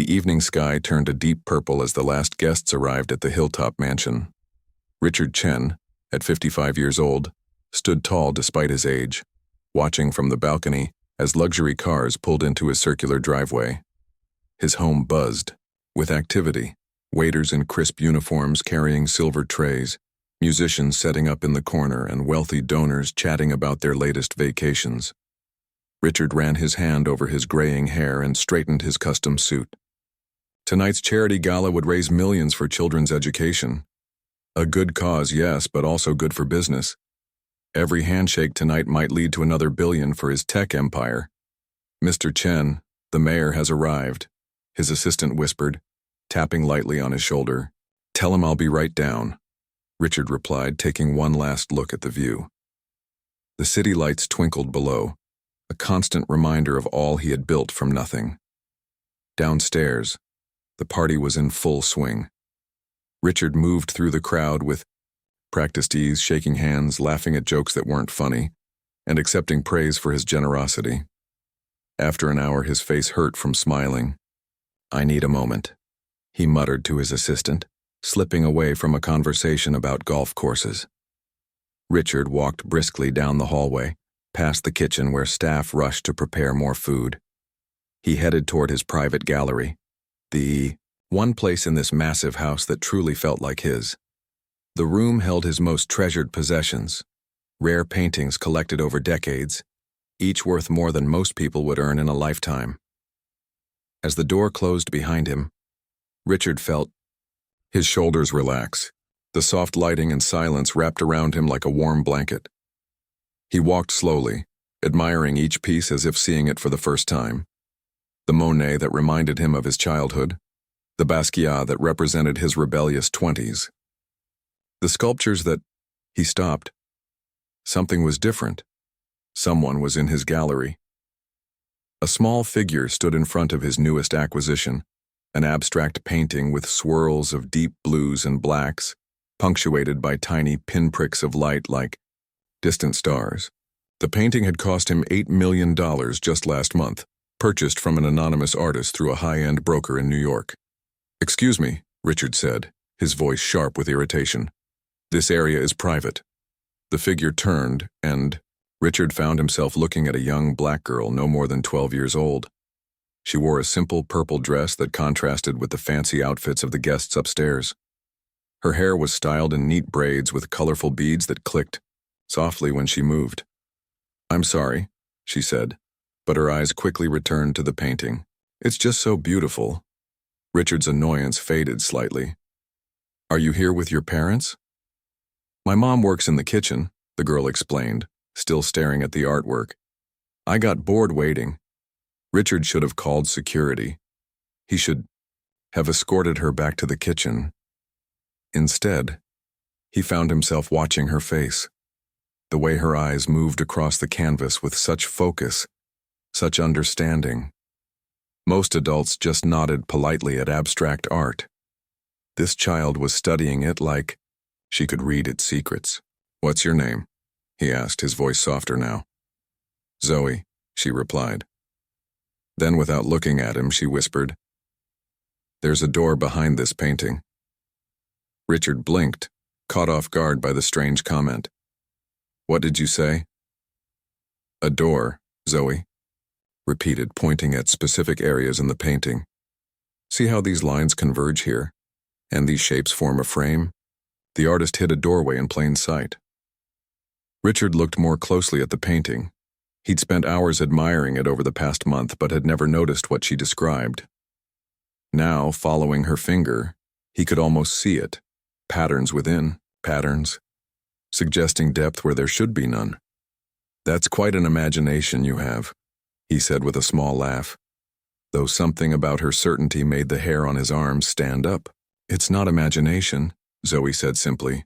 The evening sky turned a deep purple as the last guests arrived at the hilltop mansion. Richard Chen, at 55 years old, stood tall despite his age, watching from the balcony as luxury cars pulled into his circular driveway. His home buzzed with activity, waiters in crisp uniforms carrying silver trays, musicians setting up in the corner, and wealthy donors chatting about their latest vacations. Richard ran his hand over his graying hair and straightened his custom suit. Tonight's charity gala would raise millions for children's education. A good cause, yes, but also good for business. Every handshake tonight might lead to another billion for his tech empire. "Mr. Chen, the mayor has arrived," his assistant whispered, tapping lightly on his shoulder. "Tell him I'll be right down," Richard replied, taking one last look at the view. The city lights twinkled below, a constant reminder of all he had built from nothing. Downstairs, the party was in full swing. Richard moved through the crowd with practiced ease, shaking hands, laughing at jokes that weren't funny, and accepting praise for his generosity. After an hour, his face hurt from smiling. "I need a moment," he muttered to his assistant, slipping away from a conversation about golf courses. Richard walked briskly down the hallway, past the kitchen where staff rushed to prepare more food. He headed toward his private gallery, the one place in this massive house that truly felt like his. The room held his most treasured possessions, rare paintings collected over decades, each worth more than most people would earn in a lifetime. As the door closed behind him, Richard felt his shoulders relax, the soft lighting and silence wrapped around him like a warm blanket. He walked slowly, admiring each piece as if seeing it for the first time. The Monet that reminded him of his childhood, the Basquiat that represented his rebellious 20s. The sculptures that he stopped. Something was different. Someone was in his gallery. A small figure stood in front of his newest acquisition, an abstract painting with swirls of deep blues and blacks, punctuated by tiny pinpricks of light like distant stars. The painting had cost him $8 million just last month, purchased from an anonymous artist through a high-end broker in New York. "Excuse me," Richard said, his voice sharp with irritation. "This area is private." The figure turned, and Richard found himself looking at a young black girl no more than 12 years old. She wore a simple purple dress that contrasted with the fancy outfits of the guests upstairs. Her hair was styled in neat braids with colorful beads that clicked softly when she moved. "I'm sorry," she said, but her eyes quickly returned to the painting. "It's just so beautiful." Richard's annoyance faded slightly. "Are you here with your parents?" "My mom works in the kitchen," the girl explained, still staring at the artwork. "I got bored waiting." Richard should have called security. He should have escorted her back to the kitchen. Instead, he found himself watching her face, the way her eyes moved across the canvas with such focus, such understanding. Most adults just nodded politely at abstract art. This child was studying it like she could read its secrets. "What's your name?" he asked, his voice softer now. "Zoe," she replied. Then, without looking at him, she whispered, "There's a door behind this painting." Richard blinked, caught off guard by the strange comment. "What did you say?" "A door, Zoe," repeated, pointing at specific areas in the painting. "See how these lines converge here, and these shapes form a frame? The artist hid a doorway in plain sight." Richard looked more closely at the painting. He'd spent hours admiring it over the past month, but had never noticed what she described. Now, following her finger, he could almost see it. Patterns within patterns, suggesting depth where there should be none. "That's quite an imagination you have," he said with a small laugh, though something about her certainty made the hair on his arms stand up. "It's not imagination," Zoe said simply.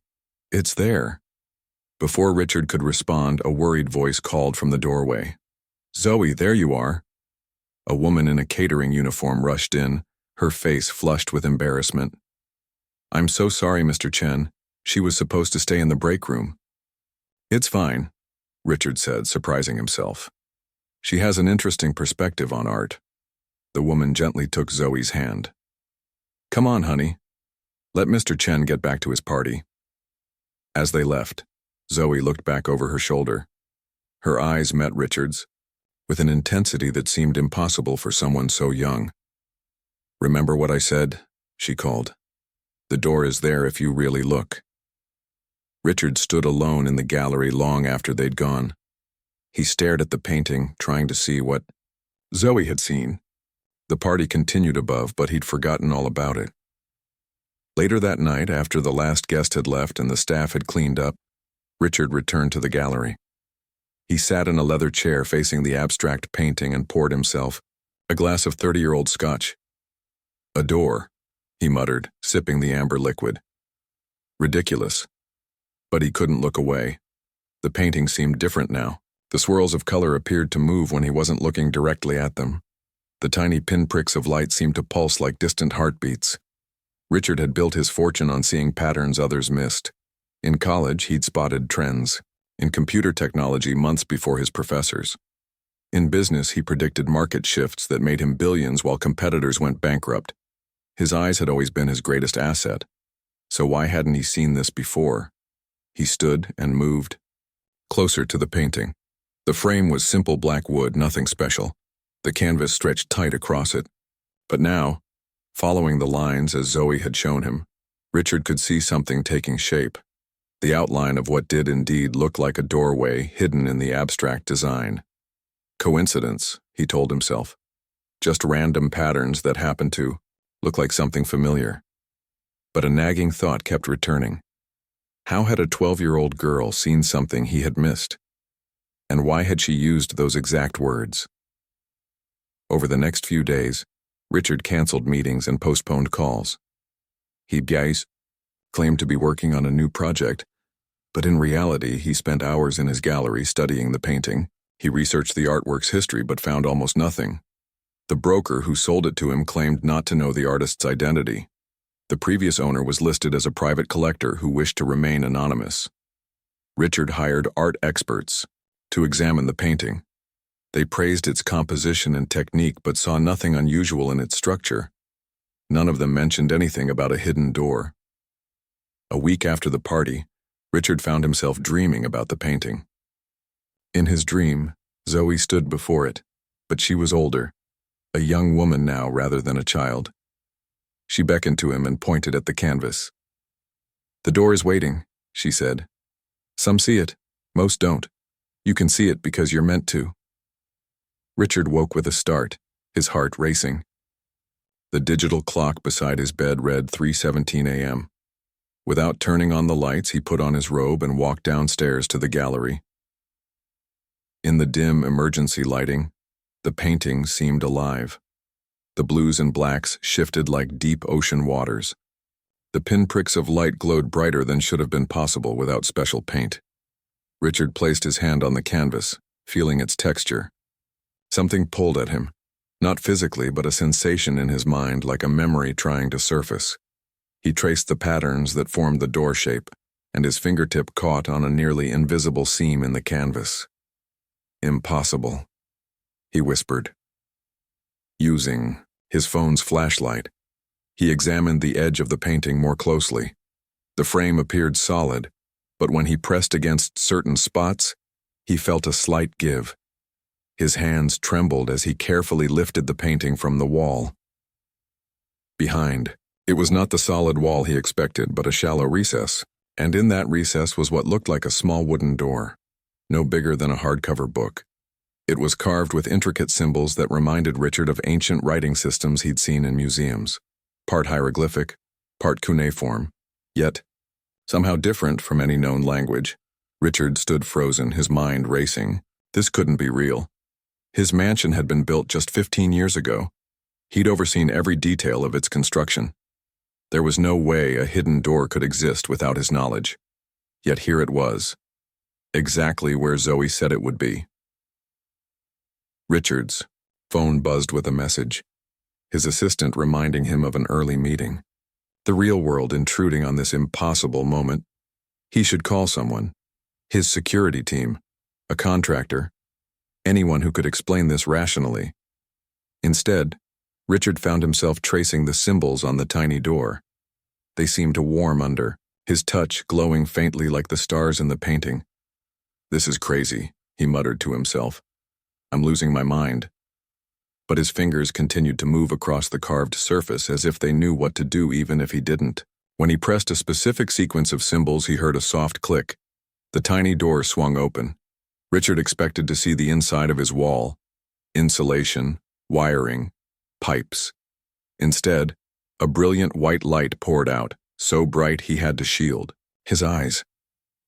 "It's there." Before Richard could respond, a worried voice called from the doorway. "Zoe, there you are." A woman in a catering uniform rushed in, her face flushed with embarrassment. "I'm so sorry, Mr. Chen. She was supposed to stay in the break room." "It's fine," Richard said, surprising himself. "She has an interesting perspective on art." The woman gently took Zoe's hand. "Come on, honey. Let Mr. Chen get back to his party." As they left, Zoe looked back over her shoulder. Her eyes met Richard's, with an intensity that seemed impossible for someone so young. "Remember what I said?" she called. "The door is there if you really look." Richard stood alone in the gallery long after they'd gone. He stared at the painting, trying to see what Zoe had seen. The party continued above, but he'd forgotten all about it. Later that night, after the last guest had left and the staff had cleaned up, Richard returned to the gallery. He sat in a leather chair facing the abstract painting and poured himself a glass of 30-year-old scotch. "A door," he muttered, sipping the amber liquid. Ridiculous. But he couldn't look away. The painting seemed different now. The swirls of color appeared to move when he wasn't looking directly at them. The tiny pinpricks of light seemed to pulse like distant heartbeats. Richard had built his fortune on seeing patterns others missed. In college, he'd spotted trends. In computer technology, months before his professors. In business, he predicted market shifts that made him billions while competitors went bankrupt. His eyes had always been his greatest asset. So why hadn't he seen this before? He stood and moved closer to the painting. The frame was simple black wood, nothing special. The canvas stretched tight across it. But now, following the lines as Zoe had shown him, Richard could see something taking shape. The outline of what did indeed look like a doorway hidden in the abstract design. Coincidence, he told himself. Just random patterns that happened to look like something familiar. But a nagging thought kept returning. How had a 12-year-old girl seen something he had missed? And why had she used those exact words? Over the next few days, Richard canceled meetings and postponed calls. He claimed to be working on a new project, but in reality he spent hours in his gallery studying the painting. He researched the artwork's history but found almost nothing. The broker who sold it to him claimed not to know the artist's identity. The previous owner was listed as a private collector who wished to remain anonymous. Richard hired art experts to examine the painting. They praised its composition and technique but saw nothing unusual in its structure. None of them mentioned anything about a hidden door. A week after the party, Richard found himself dreaming about the painting. In his dream, Zoe stood before it, but she was older, a young woman now rather than a child. She beckoned to him and pointed at the canvas. "The door is waiting," she said. "Some see it, most don't. You can see it because you're meant to." Richard woke with a start, his heart racing. The digital clock beside his bed read 3:17 a.m. Without turning on the lights, he put on his robe and walked downstairs to the gallery. In the dim emergency lighting, the painting seemed alive. The blues and blacks shifted like deep ocean waters. The pinpricks of light glowed brighter than should have been possible without special paint. Richard placed his hand on the canvas, feeling its texture. Something pulled at him, not physically but a sensation in his mind like a memory trying to surface. He traced the patterns that formed the door shape, and his fingertip caught on a nearly invisible seam in the canvas. "Impossible," he whispered. Using his phone's flashlight, he examined the edge of the painting more closely. The frame appeared solid, but when he pressed against certain spots, he felt a slight give. His hands trembled as he carefully lifted the painting from the wall. Behind, it was not the solid wall he expected, but a shallow recess, and in that recess was what looked like a small wooden door, no bigger than a hardcover book. It was carved with intricate symbols that reminded Richard of ancient writing systems he'd seen in museums, part hieroglyphic, part cuneiform, yet somehow different from any known language. Richard stood frozen, his mind racing. This couldn't be real. His mansion had been built just 15 years ago. He'd overseen every detail of its construction. There was no way a hidden door could exist without his knowledge. Yet here it was, exactly where Zoe said it would be. Richard's phone buzzed with a message, his assistant reminding him of an early meeting. The real world intruding on this impossible moment. He should call someone, his security team, a contractor, anyone who could explain this rationally. Instead, Richard found himself tracing the symbols on the tiny door. They seemed to warm under, his touch glowing faintly like the stars in the painting. "This is crazy," he muttered to himself. "I'm losing my mind." But his fingers continued to move across the carved surface as if they knew what to do even if he didn't. When he pressed a specific sequence of symbols, he heard a soft click. The tiny door swung open. Richard expected to see the inside of his wall. Insulation, wiring, pipes. Instead, a brilliant white light poured out, so bright he had to shield his eyes.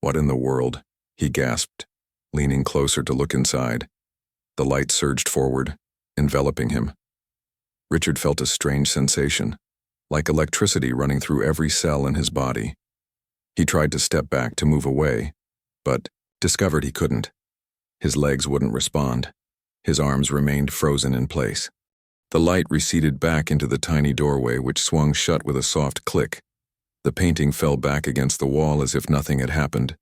"What in the world?" he gasped, leaning closer to look inside. The light surged forward, enveloping him. Richard felt a strange sensation, like electricity running through every cell in his body. He tried to step back to move away, but discovered he couldn't. His legs wouldn't respond. His arms remained frozen in place. The light receded back into the tiny doorway, which swung shut with a soft click. The painting fell back against the wall as if nothing had happened,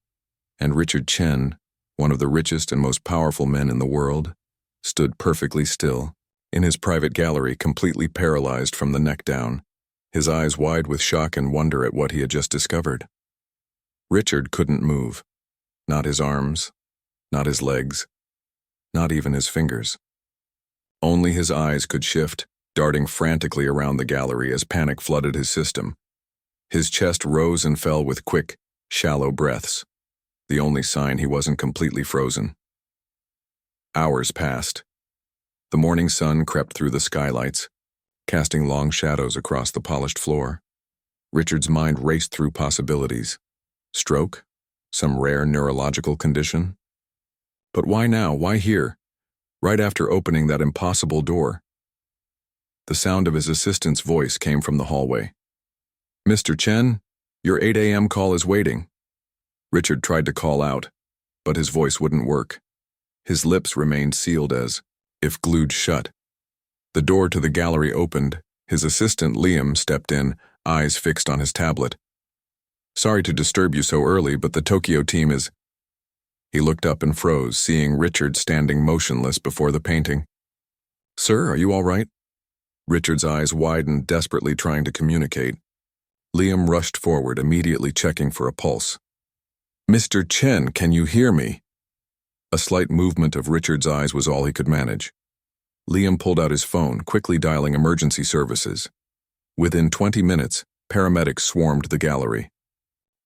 and Richard Chen, one of the richest and most powerful men in the world, stood perfectly still, in his private gallery, completely paralyzed from the neck down, his eyes wide with shock and wonder at what he had just discovered. Richard couldn't move. Not his arms, not his legs, not even his fingers. Only his eyes could shift, darting frantically around the gallery as panic flooded his system. His chest rose and fell with quick, shallow breaths, the only sign he wasn't completely frozen. Hours passed. The morning sun crept through the skylights, casting long shadows across the polished floor. Richard's mind raced through possibilities. Stroke? Some rare neurological condition? But why now? Why here? Right after opening that impossible door. The sound of his assistant's voice came from the hallway. "Mr. Chen, your 8 a.m. call is waiting." Richard tried to call out, but his voice wouldn't work. His lips remained sealed as if glued shut. The door to the gallery opened. His assistant, Liam, stepped in, eyes fixed on his tablet. "Sorry to disturb you so early, but the Tokyo team is—" He looked up and froze, seeing Richard standing motionless before the painting. "Sir, are you all right?" Richard's eyes widened, desperately trying to communicate. Liam rushed forward, immediately checking for a pulse. "Mr. Chen, can you hear me?" A slight movement of Richard's eyes was all he could manage. Liam pulled out his phone, quickly dialing emergency services. Within 20 minutes, paramedics swarmed the gallery.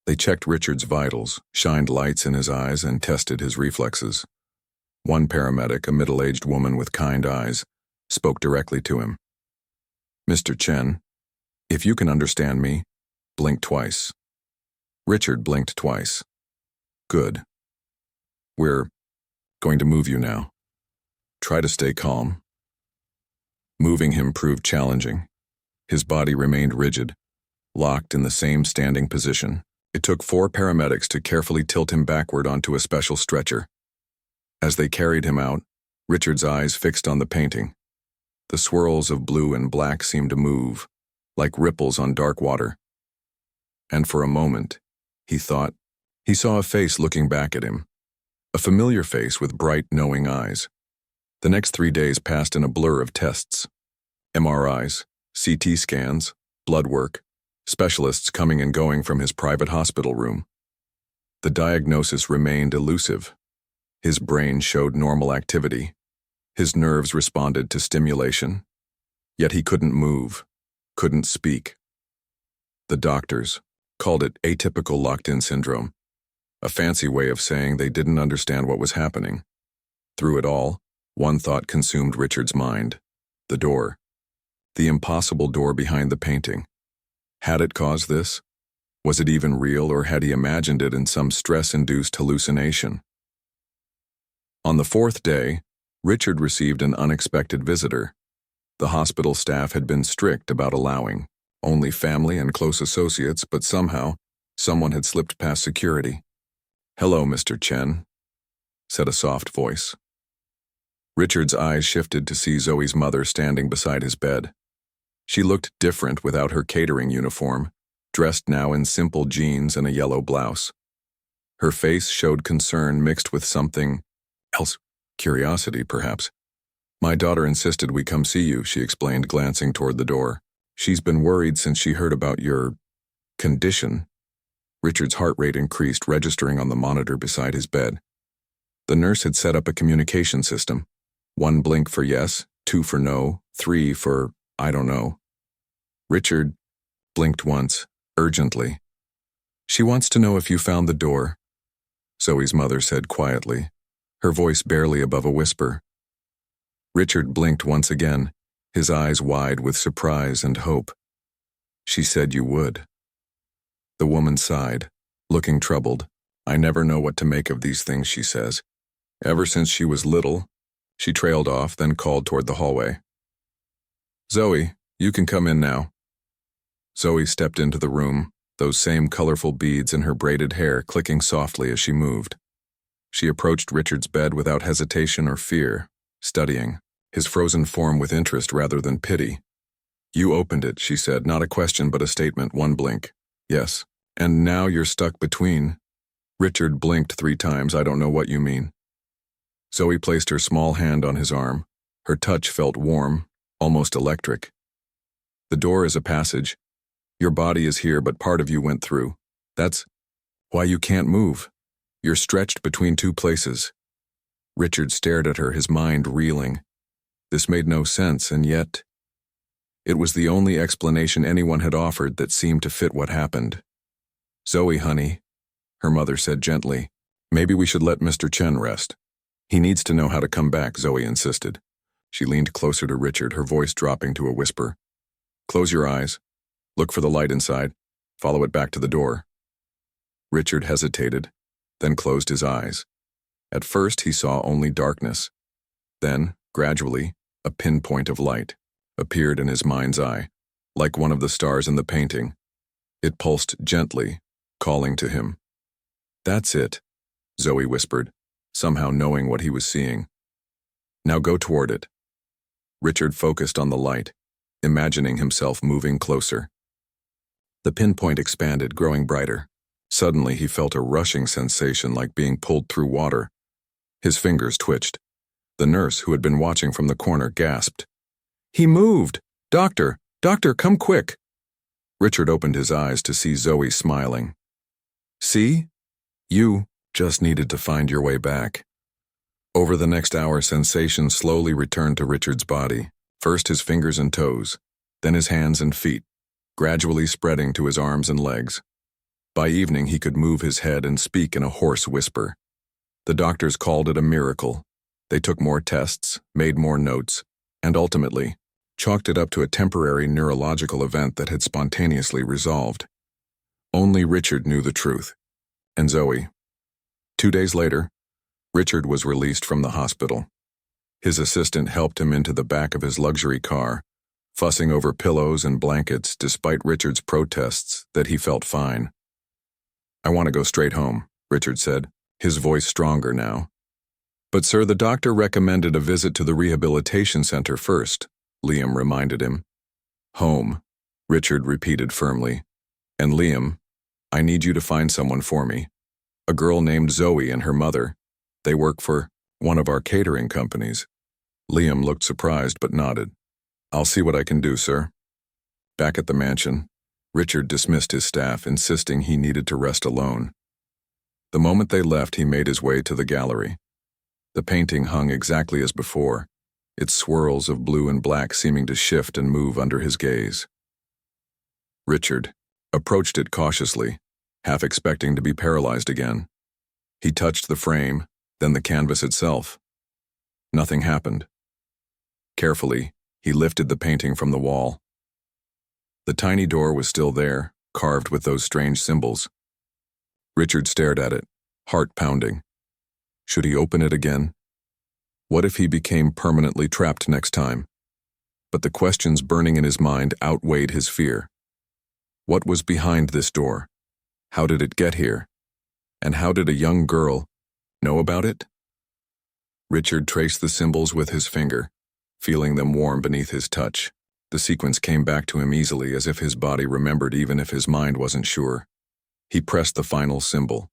They checked Richard's vitals, shined lights in his eyes, and tested his reflexes. One paramedic, a middle-aged woman with kind eyes, spoke directly to him. "Mr. Chen, if you can understand me, blink twice." Richard blinked twice. "Good. We're going to move you now. Try to stay calm." Moving him proved challenging. His body remained rigid, locked in the same standing position. It took 4 paramedics to carefully tilt him backward onto a special stretcher. As they carried him out, Richard's eyes fixed on the painting. The swirls of blue and black seemed to move, like ripples on dark water. And for a moment, he thought, he saw a face looking back at him. A familiar face with bright, knowing eyes. The next 3 days passed in a blur of tests. MRIs, CT scans, blood work, specialists coming and going from his private hospital room. The diagnosis remained elusive. His brain showed normal activity. His nerves responded to stimulation. Yet he couldn't move, couldn't speak. The doctors called it atypical locked-in syndrome, a fancy way of saying they didn't understand what was happening. Through it all, one thought consumed Richard's mind. The door. The impossible door behind the painting. Had it caused this? Was it even real, or had he imagined it in some stress-induced hallucination? On the 4th day, Richard received an unexpected visitor. The hospital staff had been strict about allowing only family and close associates, but somehow, someone had slipped past security. "Hello, Mr. Chen," said a soft voice. Richard's eyes shifted to see Zoe's mother standing beside his bed. She looked different without her catering uniform, dressed now in simple jeans and a yellow blouse. Her face showed concern mixed with something else, curiosity perhaps. My daughter insisted we come see you, she explained, glancing toward the door. She's been worried since she heard about your condition. Richard's heart rate increased, registering on the monitor beside his bed. The nurse had set up a communication system. 1 blink for yes, 2 for no, 3 for I don't know. Richard blinked once, urgently. She wants to know if you found the door, Zoe's mother said quietly, her voice barely above a whisper. Richard blinked once again, his eyes wide with surprise and hope. She said you would. The woman sighed, looking troubled. I never know what to make of these things, she says. Ever since she was little, she trailed off, then called toward the hallway. Zoe, you can come in now. Zoe stepped into the room, those same colorful beads in her braided hair clicking softly as she moved. She approached Richard's bed without hesitation or fear, studying his frozen form with interest rather than pity. You opened it, she said, not a question but a statement, 1 blink. Yes. And now you're stuck between. Richard blinked 3 times. I don't know what you mean. Zoe placed her small hand on his arm. Her touch felt warm, almost electric. The door is a passage. Your body is here, but part of you went through. That's why you can't move. You're stretched between 2 places. Richard stared at her, his mind reeling. This made no sense, and yet it was the only explanation anyone had offered that seemed to fit what happened. Zoe, honey, her mother said gently, maybe we should let Mr. Chen rest. He needs to know how to come back, Zoe insisted. She leaned closer to Richard, her voice dropping to a whisper. Close your eyes. Look for the light inside. Follow it back to the door. Richard hesitated, then closed his eyes. At first, he saw only darkness. Then, gradually, a pinpoint of light appeared in his mind's eye, like one of the stars in the painting. It pulsed gently, calling to him. That's it, Zoe whispered, somehow knowing what he was seeing. Now go toward it. Richard focused on the light, imagining himself moving closer. The pinpoint expanded, growing brighter. Suddenly, he felt a rushing sensation like being pulled through water. His fingers twitched. The nurse, who had been watching from the corner, gasped. He moved! Doctor! Doctor, come quick! Richard opened his eyes to see Zoe smiling. See? You just needed to find your way back. Over the next hour, sensation slowly returned to Richard's body, first his fingers and toes, then his hands and feet, gradually spreading to his arms and legs. By evening, he could move his head and speak in a hoarse whisper. The doctors called it a miracle. They took more tests, made more notes, and ultimately chalked it up to a temporary neurological event that had spontaneously resolved. Only Richard knew the truth. And Zoe. 2 days later, Richard was released from the hospital. His assistant helped him into the back of his luxury car, fussing over pillows and blankets despite Richard's protests that he felt fine. I want to go straight home, Richard said, his voice stronger now. But sir, the doctor recommended a visit to the rehabilitation center first, Liam reminded him. Home, Richard repeated firmly. And Liam, I need you to find someone for me. A girl named Zoe and her mother. They work for one of our catering companies. Liam looked surprised but nodded. I'll see what I can do, sir. Back at the mansion, Richard dismissed his staff, insisting he needed to rest alone. The moment they left, he made his way to the gallery. The painting hung exactly as before, its swirls of blue and black seeming to shift and move under his gaze. Richard approached it cautiously, half expecting to be paralyzed again. He touched the frame, then the canvas itself. Nothing happened. Carefully, he lifted the painting from the wall. The tiny door was still there, carved with those strange symbols. Richard stared at it, heart pounding. Should he open it again? What if he became permanently trapped next time? But the questions burning in his mind outweighed his fear. What was behind this door? How did it get here? And how did a young girl know about it? Richard traced the symbols with his finger, feeling them warm beneath his touch. The sequence came back to him easily, as if his body remembered even if his mind wasn't sure. He pressed the final symbol.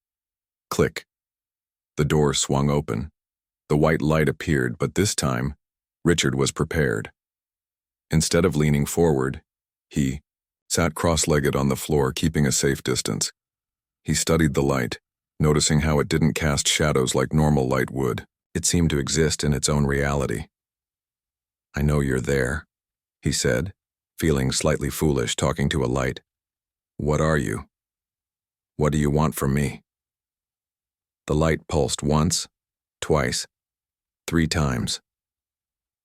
Click. The door swung open. The white light appeared, but this time, Richard was prepared. Instead of leaning forward, he sat cross-legged on the floor, keeping a safe distance. He studied the light, noticing how it didn't cast shadows like normal light would. It seemed to exist in its own reality. "I know you're there," he said, feeling slightly foolish talking to a light. "What are you? What do you want from me?" The light pulsed once, twice, 3 times,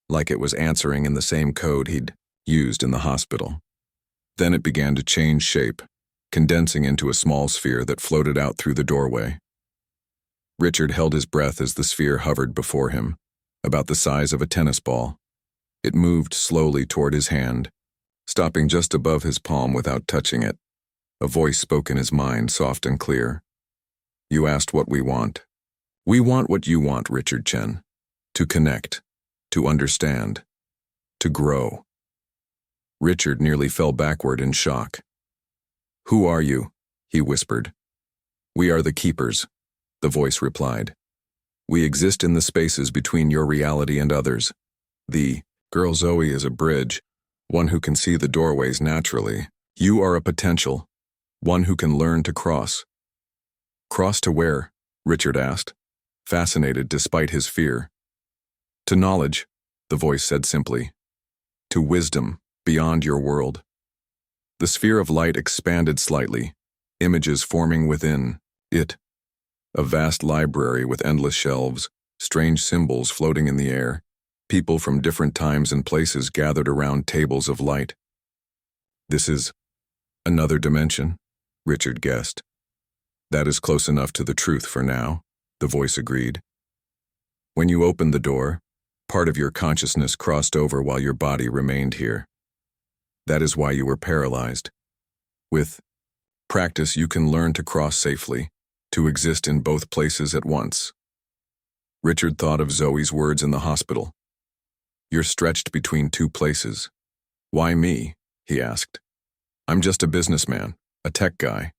like it was answering in the same code he'd used in the hospital. Then it began to change shape, condensing into a small sphere that floated out through the doorway. Richard held his breath as the sphere hovered before him, about the size of a tennis ball. It moved slowly toward his hand, stopping just above his palm without touching it. A voice spoke in his mind, soft and clear. "You asked what we want. We want what you want, Richard Chen. To connect, to understand, to grow." Richard nearly fell backward in shock. "Who are you?" he whispered. "We are the Keepers," the voice replied. "We exist in the spaces between your reality and others. The girl Zoe is a bridge, one who can see the doorways naturally. You are a potential, one who can learn to cross." "Cross to where?" Richard asked, fascinated despite his fear. "To knowledge," the voice said simply. "To wisdom, beyond your world." The sphere of light expanded slightly, images forming within it. A vast library with endless shelves, strange symbols floating in the air. People from different times and places gathered around tables of light. "This is another dimension," Richard guessed. "That is close enough to the truth for now," the voice agreed. "When you opened the door, part of your consciousness crossed over while your body remained here. That is why you were paralyzed. With practice, you can learn to cross safely, to exist in both places at once." Richard thought of Zoe's words in the hospital. "You're stretched between 2 places. Why me?" he asked. "I'm just a businessman, a tech guy."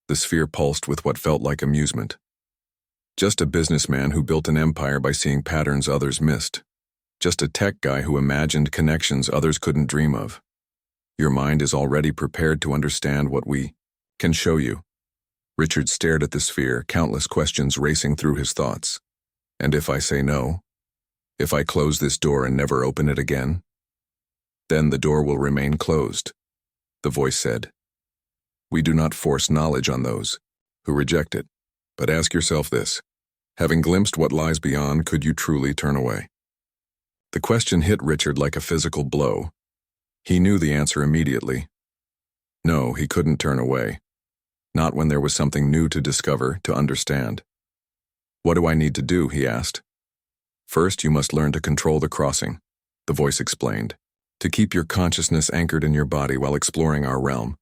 The sphere pulsed with what felt like amusement. "Just a businessman who built an empire by seeing patterns others missed. Just a tech guy who imagined connections others couldn't dream of. Your mind is already prepared to understand what we can show you." Richard stared at the sphere, countless questions racing through his thoughts. "And if I say no? If I close this door and never open it again?" "Then the door will remain closed," the voice said. "We do not force knowledge on those who reject it. But ask yourself this: having glimpsed what lies beyond, could you truly turn away?" The question hit Richard like a physical blow. He knew the answer immediately. No, he couldn't turn away. Not when there was something new to discover, to understand. "What do I need to do?" he asked. "First, you must learn to control the crossing," the voice explained. "To keep your consciousness anchored in your body while exploring our realm.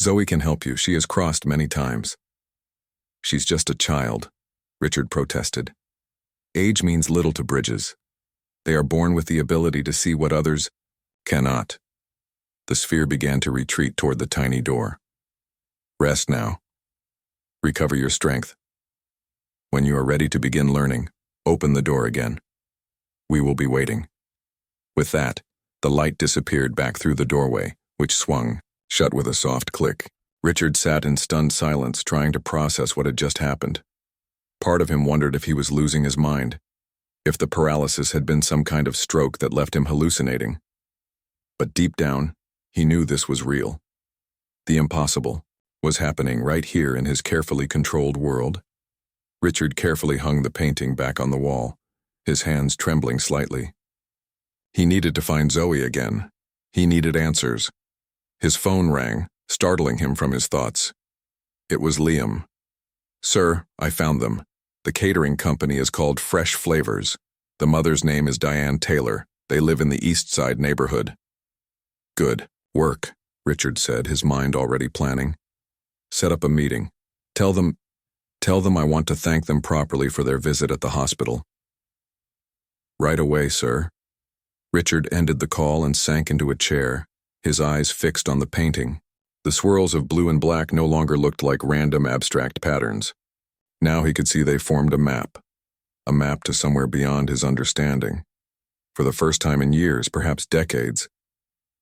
Zoe can help you. She has crossed many times." "She's just a child," Richard protested. "Age means little to bridges. They are born with the ability to see what others cannot." The sphere began to retreat toward the tiny door. "Rest now. Recover your strength. When you are ready to begin learning, open the door again. We will be waiting." With that, the light disappeared back through the doorway, which swung shut with a soft click. Richard sat in stunned silence, trying to process what had just happened. Part of him wondered if he was losing his mind, if the paralysis had been some kind of stroke that left him hallucinating. But deep down, he knew this was real. The impossible was happening right here in his carefully controlled world. Richard carefully hung the painting back on the wall, his hands trembling slightly. He needed to find Zoe again. He needed answers. His phone rang, startling him from his thoughts. It was Liam. "Sir, I found them. The catering company is called Fresh Flavors. The mother's name is Diane Taylor. They live in the East Side neighborhood." "Good work," Richard said, his mind already planning. "Set up a meeting. Tell them I want to thank them properly for their visit at the hospital." "Right away, sir." Richard ended the call and sank into a chair, his eyes fixed on the painting. The swirls of blue and black no longer looked like random abstract patterns. Now he could see they formed a map to somewhere beyond his understanding. For the first time in years, perhaps decades,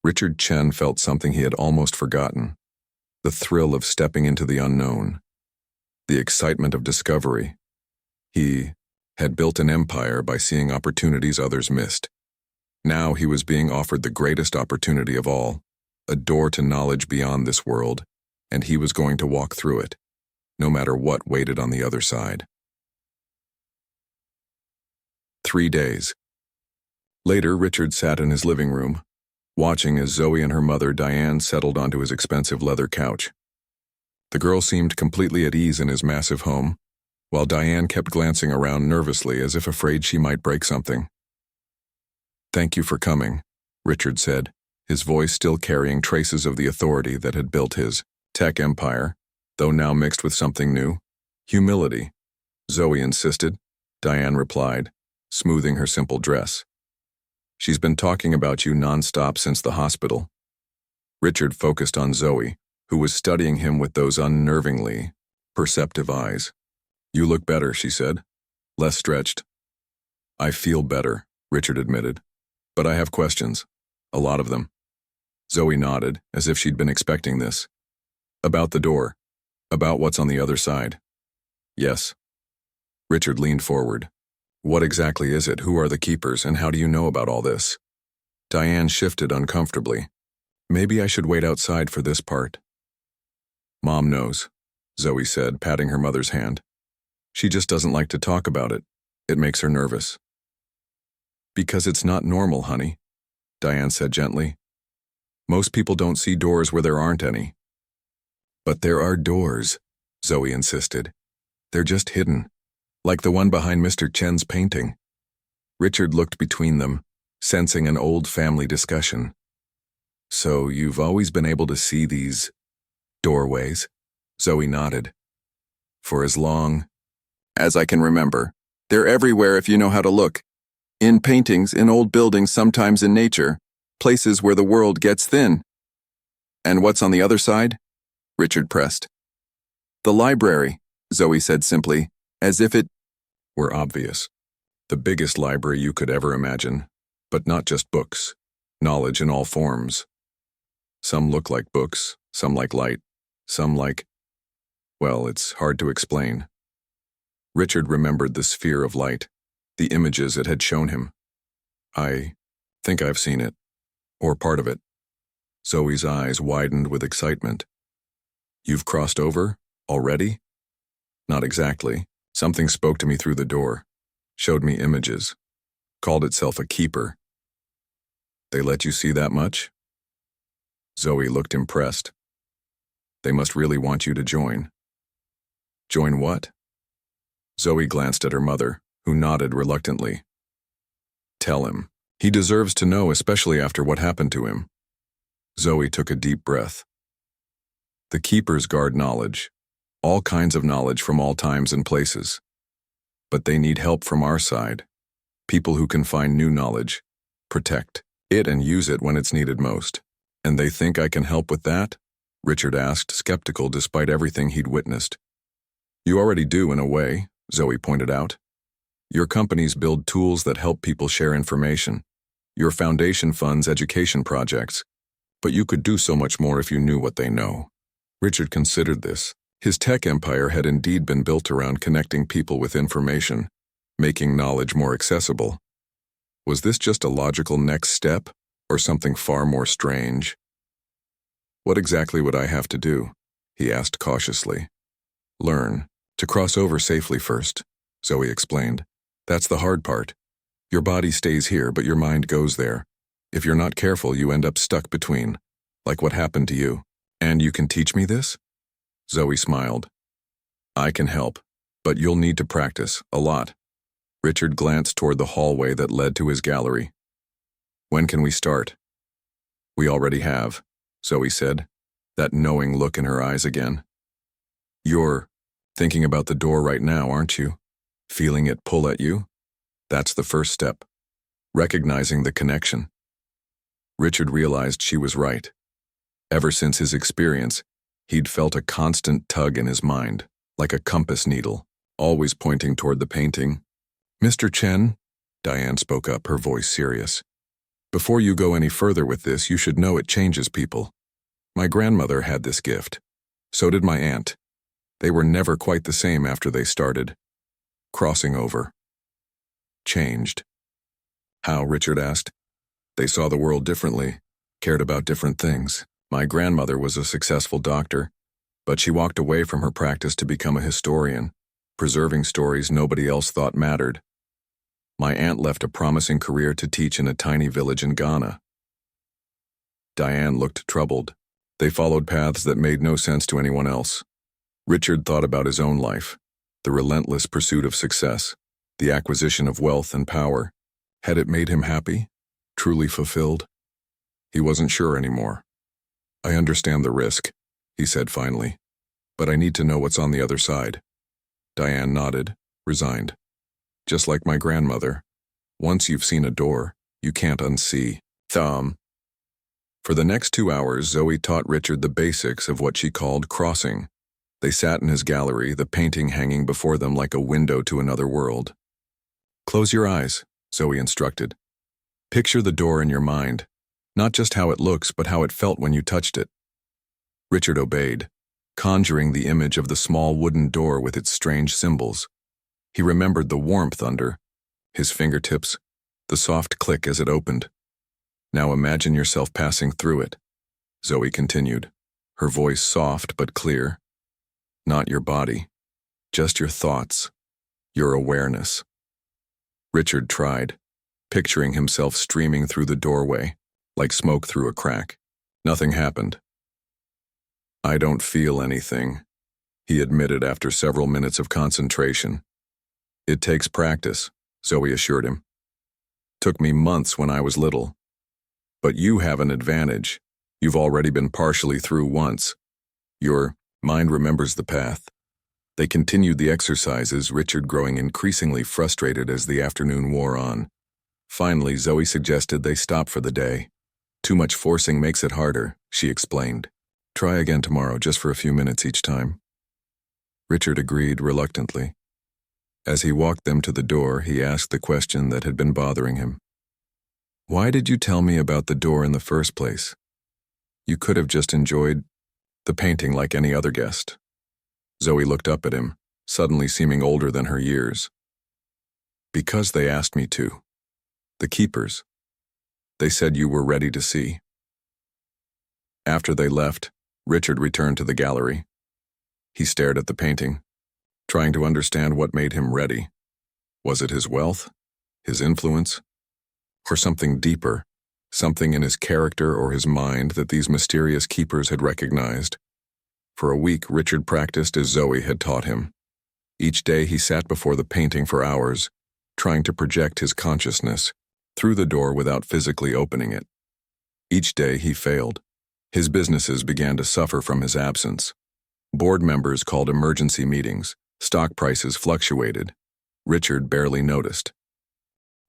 Richard Chen felt something he had almost forgotten. The thrill of stepping into the unknown. The excitement of discovery. He had built an empire by seeing opportunities others missed. Now he was being offered the greatest opportunity of all, a door to knowledge beyond this world, and he was going to walk through it, no matter what waited on the other side. 3 days. Later, Richard sat in his living room, watching as Zoe and her mother, Diane, settled onto his expensive leather couch. The girl seemed completely at ease in his massive home, while Diane kept glancing around nervously as if afraid she might break something. "Thank you for coming," Richard said, his voice still carrying traces of the authority that had built his tech empire, though now mixed with something new. "Humility," Zoe insisted. Diane replied, smoothing her simple dress. "She's been talking about you nonstop since the hospital." Richard focused on Zoe, who was studying him with those unnervingly perceptive eyes. "You look better," she said, less stretched. "I feel better," Richard admitted, "but I have questions, a lot of them." Zoe nodded, as if she'd been expecting this. "About the door, about what's on the other side." "Yes." Richard leaned forward. "What exactly is it? Who are the keepers, and how do you know about all this?" Diane shifted uncomfortably. "Maybe I should wait outside for this part." "Mom knows," Zoe said, patting her mother's hand. "She just doesn't like to talk about it. It makes her nervous." "Because it's not normal, honey," Diane said gently. "Most people don't see doors where there aren't any." "But there are doors," Zoe insisted. "They're just hidden, like the one behind Mr. Chen's painting." Richard looked between them, sensing an old family discussion. "So you've always been able to see these doorways?" Zoe nodded. "For as long as I can remember. They're everywhere if you know how to look. In paintings, in old buildings, sometimes in nature, places where the world gets thin." "And what's on the other side?" Richard pressed. "The library," Zoe said simply, as if it were obvious. The biggest library you could ever imagine, but not just books, knowledge in all forms. Some look like books, some like light, some like, well, it's hard to explain. Richard remembered the sphere of light, the images it had shown him. "I think I've seen it, or part of it." Zoe's eyes widened with excitement. "You've crossed over? Already?" "Not exactly. Something spoke to me through the door, showed me images, called itself a keeper." "They let you see that much?" Zoe looked impressed. "They must really want you to join." "Join what?" Zoe glanced at her mother, who nodded reluctantly. "Tell him. He deserves to know, especially after what happened to him." Zoe took a deep breath. "The keepers guard knowledge, all kinds of knowledge from all times and places. But they need help from our side, people who can find new knowledge, protect it and use it when it's needed most." "And they think I can help with that?" Richard asked, skeptical despite everything he'd witnessed. "You already do in a way," Zoe pointed out. "Your companies build tools that help people share information. Your foundation funds education projects. But you could do so much more if you knew what they know." Richard considered this. His tech empire had indeed been built around connecting people with information, making knowledge more accessible. Was this just a logical next step, or something far more strange? "What exactly would I have to do?" he asked cautiously. "Learn to cross over safely first," Zoe explained. "That's the hard part. Your body stays here, but your mind goes there. If you're not careful, you end up stuck between, like what happened to you." "And you can teach me this?" Zoe smiled. "I can help, but you'll need to practice, a lot." Richard glanced toward the hallway that led to his gallery. "When can we start?" "We already have," Zoe said, that knowing look in her eyes again. "You're thinking about the door right now, aren't you? Feeling it pull at you? That's the first step. Recognizing the connection." Richard realized she was right. Ever since his experience, he'd felt a constant tug in his mind, like a compass needle, always pointing toward the painting. "Mr. Chen," Diane spoke up, her voice serious. Before you go any further with this, you should know it changes people. My grandmother had this gift. So did my aunt. They were never quite the same after they started. Crossing over. Changed. How? Richard asked. They saw the world differently, cared about different things. My grandmother was a successful doctor, but she walked away from her practice to become a historian, preserving stories nobody else thought mattered. My aunt left a promising career to teach in a tiny village in Ghana. Diane looked troubled. They followed paths that made no sense to anyone else. Richard thought about his own life, the relentless pursuit of success, the acquisition of wealth and power. Had it made him happy? Truly fulfilled? He wasn't sure anymore. I understand the risk, he said finally, but I need to know what's on the other side. Diane nodded, resigned. Just like my grandmother, once you've seen a door, you can't unsee. For the next 2 hours, Zoe taught Richard the basics of what she called crossing. They sat in his gallery, the painting hanging before them like a window to another world. Close your eyes, Zoe instructed. Picture the door in your mind, not just how it looks, but how it felt when you touched it. Richard obeyed, conjuring the image of the small wooden door with its strange symbols. He remembered the warmth under his fingertips, the soft click as it opened. Now imagine yourself passing through it, Zoe continued, her voice soft but clear. Not your body, just your thoughts, your awareness. Richard tried, picturing himself streaming through the doorway, like smoke through a crack. Nothing happened. I don't feel anything, he admitted after several minutes of concentration. It takes practice, Zoe assured him. Took me months when I was little. But you have an advantage. You've already been partially through once. Your mind remembers the path. They continued the exercises, Richard growing increasingly frustrated as the afternoon wore on. Finally, Zoe suggested they stop for the day. Too much forcing makes it harder, she explained. Try again tomorrow, just for a few minutes each time. Richard agreed reluctantly. As he walked them to the door, he asked the question that had been bothering him. Why did you tell me about the door in the first place? You could have just enjoyed the painting like any other guest. Zoe looked up at him, suddenly seeming older than her years. Because they asked me to. The keepers. They said you were ready to see. After they left, Richard returned to the gallery. He stared at the painting, trying to understand what made him ready. Was it his wealth, his influence, or something deeper, something in his character or his mind that these mysterious keepers had recognized? For a week, Richard practiced as Zoe had taught him. Each day he sat before the painting for hours, trying to project his consciousness through the door without physically opening it. Each day he failed. His businesses began to suffer from his absence. Board members called emergency meetings. Stock prices fluctuated. Richard barely noticed.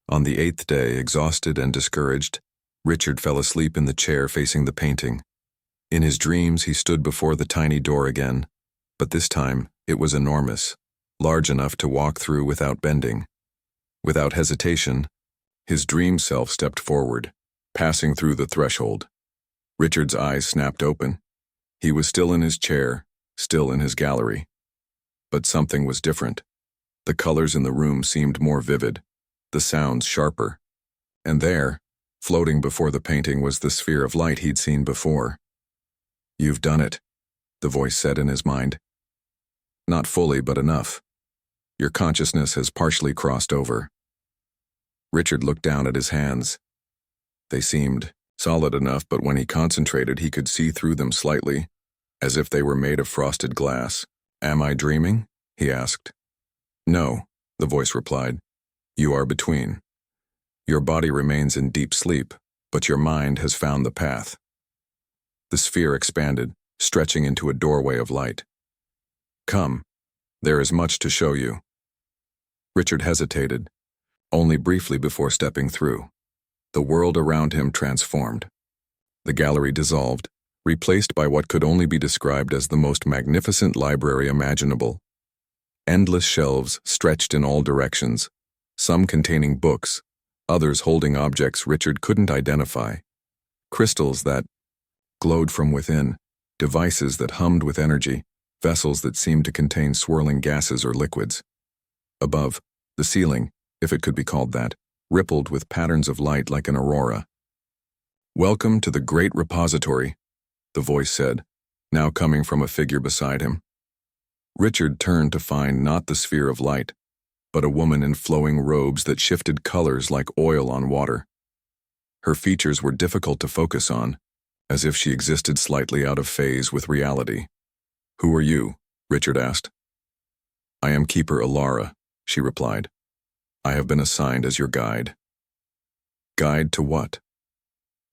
On the 8th day, exhausted and discouraged, Richard fell asleep in the chair facing the painting. In his dreams, he stood before the tiny door again, but this time it was enormous, large enough to walk through without bending. Without hesitation, his dream self stepped forward, passing through the threshold. Richard's eyes snapped open. He was still in his chair, still in his gallery. But something was different. The colors in the room seemed more vivid, the sounds sharper. And there, floating before the painting, was the sphere of light he'd seen before. You've done it, the voice said in his mind. Not fully, but enough. Your consciousness has partially crossed over. Richard looked down at his hands. They seemed solid enough, but when he concentrated, he could see through them slightly, as if they were made of frosted glass. Am I dreaming? He asked. No, the voice replied. You are between. Your body remains in deep sleep, but your mind has found the path. The sphere expanded, stretching into a doorway of light. Come, there is much to show you. Richard hesitated, only briefly before stepping through. The world around him transformed. The gallery dissolved, replaced by what could only be described as the most magnificent library imaginable. Endless shelves stretched in all directions, some containing books, others holding objects Richard couldn't identify. Crystals that glowed from within, devices that hummed with energy, vessels that seemed to contain swirling gases or liquids. Above, the ceiling, if it could be called that, rippled with patterns of light like an aurora. "Welcome to the Great Repository," the voice said, now coming from a figure beside him. Richard turned to find not the sphere of light, but a woman in flowing robes that shifted colors like oil on water. Her features were difficult to focus on, as if she existed slightly out of phase with reality. "Who are you?" Richard asked. "I am Keeper Ilara," she replied. "I have been assigned as your guide." "Guide to what?"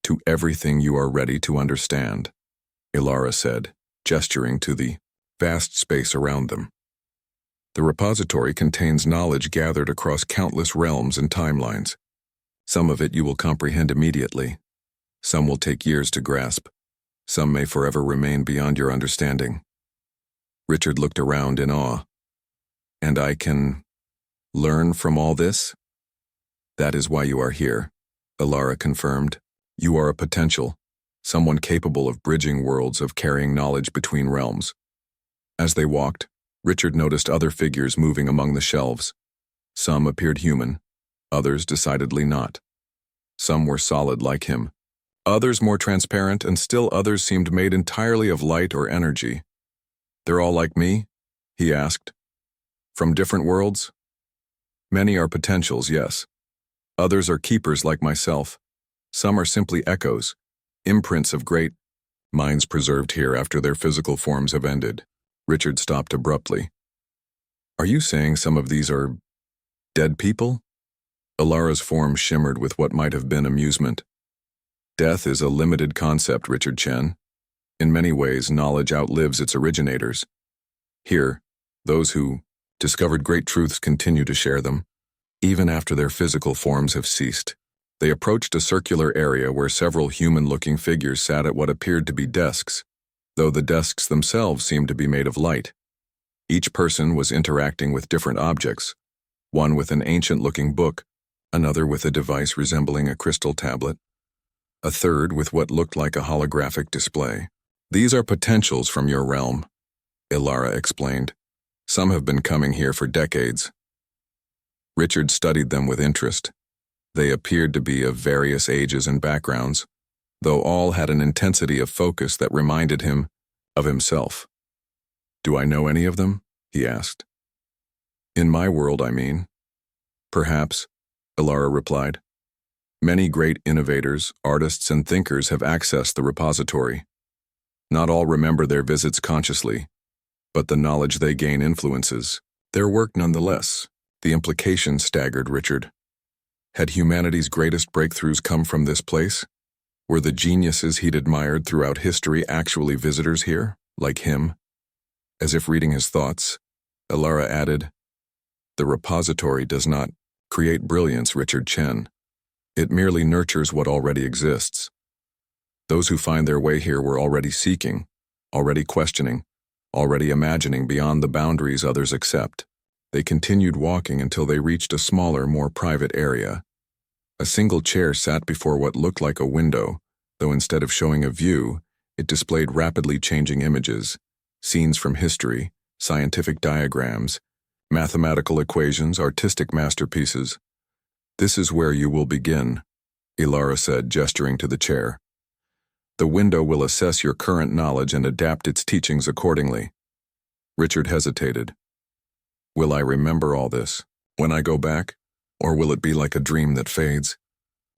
"To everything you are ready to understand," Ilara said, gesturing to the vast space around them. "The repository contains knowledge gathered across countless realms and timelines. Some of it you will comprehend immediately. Some will take years to grasp. Some may forever remain beyond your understanding." Richard looked around in awe. "And I can learn from all this?" "That is why you are here," Ilara confirmed. "You are a potential, someone capable of bridging worlds, of carrying knowledge between realms." As they walked, Richard noticed other figures moving among the shelves. Some appeared human, others decidedly not. Some were solid like him, others more transparent, and still others seemed made entirely of light or energy. "They're all like me?" he asked. "From different worlds?" "Many are potentials, yes. Others are keepers like myself. Some are simply echoes, imprints of great minds preserved here after their physical forms have ended." Richard stopped abruptly. "Are you saying some of these are dead people?" Ilara's form shimmered with what might have been amusement. "Death is a limited concept, Richard Chen. In many ways, knowledge outlives its originators. Here, those who discovered great truths continue to share them, even after their physical forms have ceased." They approached a circular area where several human-looking figures sat at what appeared to be desks, though the desks themselves seemed to be made of light. Each person was interacting with different objects, one with an ancient-looking book, another with a device resembling a crystal tablet, a third with what looked like a holographic display. "These are potentials from your realm," Ilara explained. "Some have been coming here for decades." Richard studied them with interest. They appeared to be of various ages and backgrounds, though all had an intensity of focus that reminded him of himself. "Do I know any of them?" he asked. "In my world, I mean." "Perhaps," Ilara replied. "Many great innovators, artists, and thinkers have accessed the repository. Not all remember their visits consciously, but the knowledge they gain influences their work nonetheless." The implication staggered Richard. Had humanity's greatest breakthroughs come from this place? Were the geniuses he'd admired throughout history actually visitors here, like him? As if reading his thoughts, Ilara added, "The repository does not create brilliance, Richard Chen. It merely nurtures what already exists. Those who find their way here were already seeking, already questioning, already imagining beyond the boundaries others accept." They continued walking until they reached a smaller, more private area. A single chair sat before what looked like a window, though instead of showing a view, it displayed rapidly changing images, scenes from history, scientific diagrams, mathematical equations, artistic masterpieces. "This is where you will begin," Ilara said, gesturing to the chair. "The window will assess your current knowledge and adapt its teachings accordingly." Richard hesitated. "Will I remember all this when I go back, or will it be like a dream that fades?"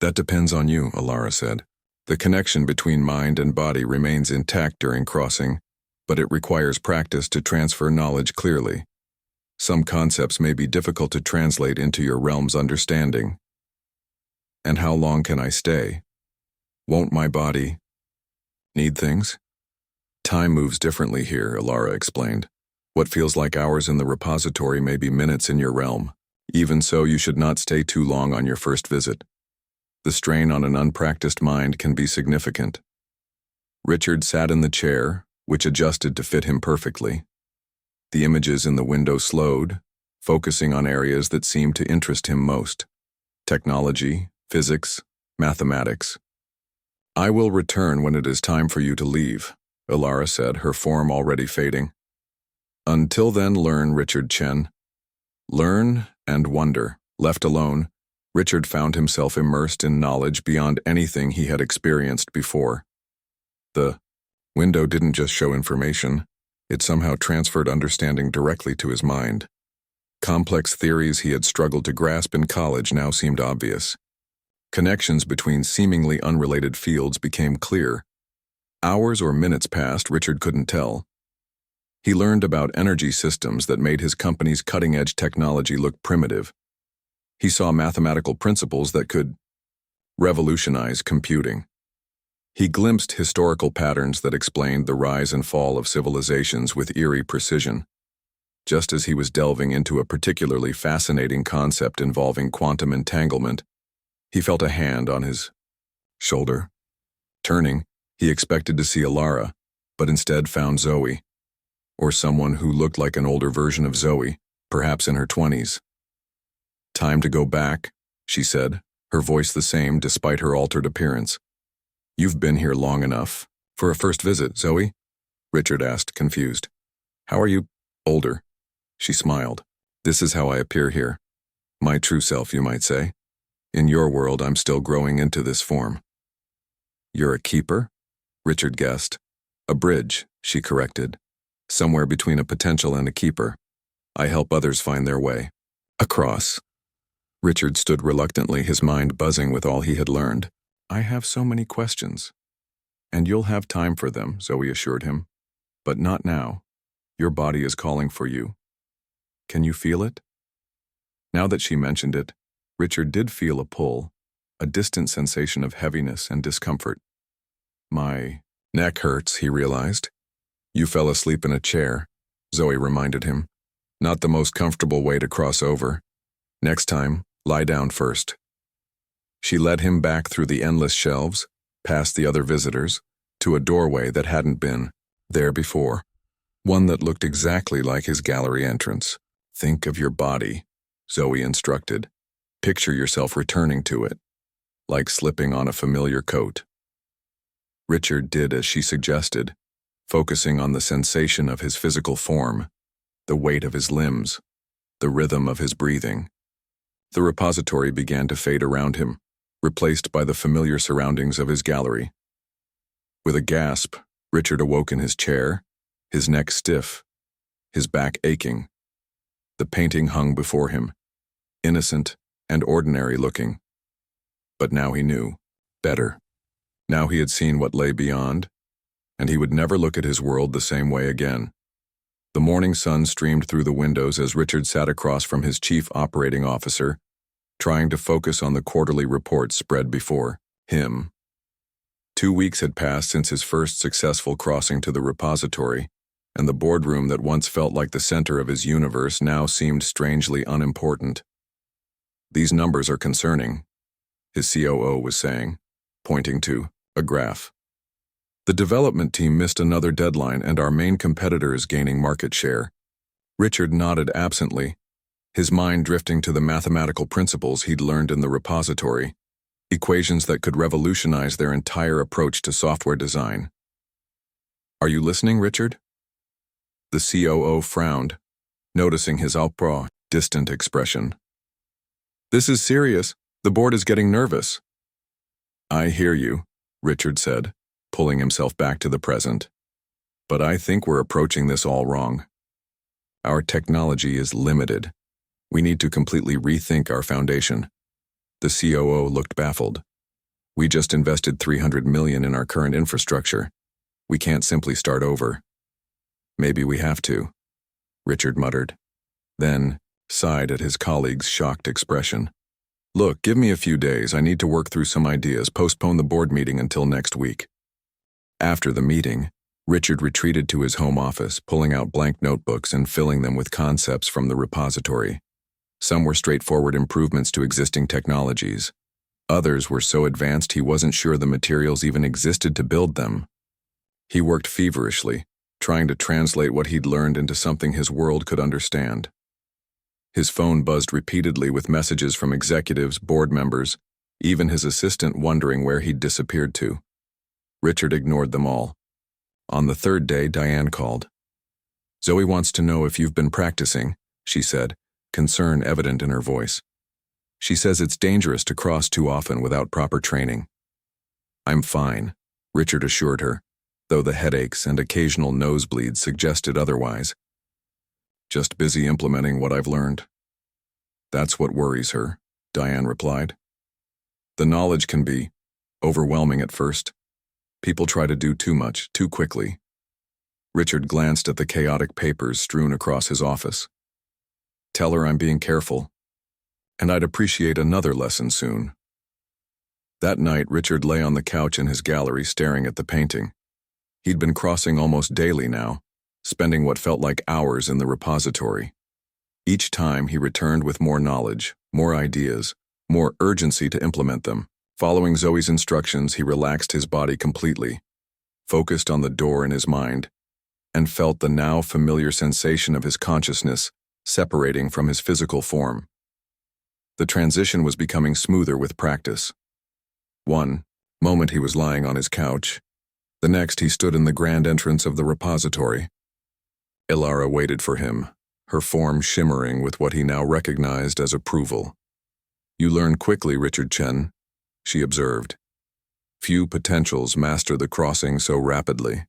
"That depends on you," Ilara said. "The connection between mind and body remains intact during crossing, but it requires practice to transfer knowledge clearly. Some concepts may be difficult to translate into your realm's understanding." "And how long can I stay? Won't my body need things?" "Time moves differently here," Ilara explained. "What feels like hours in the repository may be minutes in your realm. Even so, you should not stay too long on your first visit. The strain on an unpracticed mind can be significant." Richard sat in the chair, which adjusted to fit him perfectly. The images in the window slowed, focusing on areas that seemed to interest him most: technology, physics, mathematics. "I will return when it is time for you to leave," Ilara said, her form already fading. "Until then, learn, Richard Chen. Learn and wonder." Left alone, Richard found himself immersed in knowledge beyond anything he had experienced before. The window didn't just show information, it somehow transferred understanding directly to his mind. Complex theories he had struggled to grasp in college now seemed obvious. Connections between seemingly unrelated fields became clear. Hours or minutes passed, Richard couldn't tell. He learned about energy systems that made his company's cutting-edge technology look primitive. He saw mathematical principles that could revolutionize computing. He glimpsed historical patterns that explained the rise and fall of civilizations with eerie precision. Just as he was delving into a particularly fascinating concept involving quantum entanglement, he felt a hand on his shoulder. Turning, he expected to see Ilara, but instead found Zoe, or someone who looked like an older version of Zoe, perhaps in her 20s. "Time to go back," she said, her voice the same despite her altered appearance. "You've been here long enough." "For a first visit, Zoe?" Richard asked, confused. "How are you?" "Older." She smiled. "This is how I appear here. My true self, you might say. In your world, I'm still growing into this form." "You're a keeper?" Richard guessed. "A bridge," she corrected. "Somewhere between a potential and a keeper. I help others find their way across." Richard stood reluctantly, his mind buzzing with all he had learned. "I have so many questions." "And you'll have time for them," Zoe assured him. "But not now. Your body is calling for you. Can you feel it?" Now that she mentioned it, Richard did feel a pull, a distant sensation of heaviness and discomfort. "My neck hurts," he realized. "You fell asleep in a chair," Zoe reminded him. "Not the most comfortable way to cross over. Next time, lie down first." She led him back through the endless shelves, past the other visitors, to a doorway that hadn't been there before, one that looked exactly like his gallery entrance. "Think of your body," Zoe instructed. "Picture yourself returning to it, like slipping on a familiar coat." Richard did as she suggested, focusing on the sensation of his physical form, the weight of his limbs, the rhythm of his breathing. The repository began to fade around him, replaced by the familiar surroundings of his gallery. With a gasp, Richard awoke in his chair, his neck stiff, his back aching. The painting hung before him, innocent and ordinary looking. But now he knew better. Now he had seen what lay beyond, and he would never look at his world the same way again. The morning sun streamed through the windows as Richard sat across from his chief operating officer, trying to focus on the quarterly reports spread before him. 2 weeks had passed since his first successful crossing to the repository, and the boardroom that once felt like the center of his universe now seemed strangely unimportant. "These numbers are concerning," his COO was saying, pointing to a graph. "The development team missed another deadline and our main competitor is gaining market share." Richard nodded absently, his mind drifting to the mathematical principles he'd learned in the repository, equations that could revolutionize their entire approach to software design. "Are you listening, Richard?" The COO frowned, noticing his distant expression. "This is serious. The board is getting nervous." "I hear you," Richard said, pulling himself back to the present. "But I think we're approaching this all wrong. Our technology is limited. We need to completely rethink our foundation." The COO looked baffled. "We just invested $300 million in our current infrastructure. We can't simply start over." "Maybe we have to," Richard muttered, then sighed at his colleague's shocked expression. "Look, give me a few days. I need to work through some ideas. Postpone the board meeting until next week." After the meeting, Richard retreated to his home office, pulling out blank notebooks and filling them with concepts from the repository. Some were straightforward improvements to existing technologies. Others were so advanced he wasn't sure the materials even existed to build them. He worked feverishly, trying to translate what he'd learned into something his world could understand. His phone buzzed repeatedly with messages from executives, board members, even his assistant wondering where he'd disappeared to. Richard ignored them all. On the third day, Diane called. "Zoe wants to know if you've been practicing," she said, concern evident in her voice. "She says it's dangerous to cross too often without proper training." "I'm fine," Richard assured her, though the headaches and occasional nosebleeds suggested otherwise. "Just busy implementing what I've learned." "That's what worries her," Diane replied. "The knowledge can be overwhelming at first. People try to do too much, too quickly." Richard glanced at the chaotic papers strewn across his office. "Tell her I'm being careful, and I'd appreciate another lesson soon." That night, Richard lay on the couch in his gallery staring at the painting. He'd been crossing almost daily now, spending what felt like hours in the repository. Each time he returned with more knowledge, more ideas, more urgency to implement them. Following Zoe's instructions, he relaxed his body completely, focused on the door in his mind, and felt the now familiar sensation of his consciousness separating from his physical form. The transition was becoming smoother with practice. One moment he was lying on his couch. The next he stood in the grand entrance of the repository. Ilara waited for him, her form shimmering with what he now recognized as approval. "You learn quickly, Richard Chen," she observed. "Few potentials master the crossing so rapidly."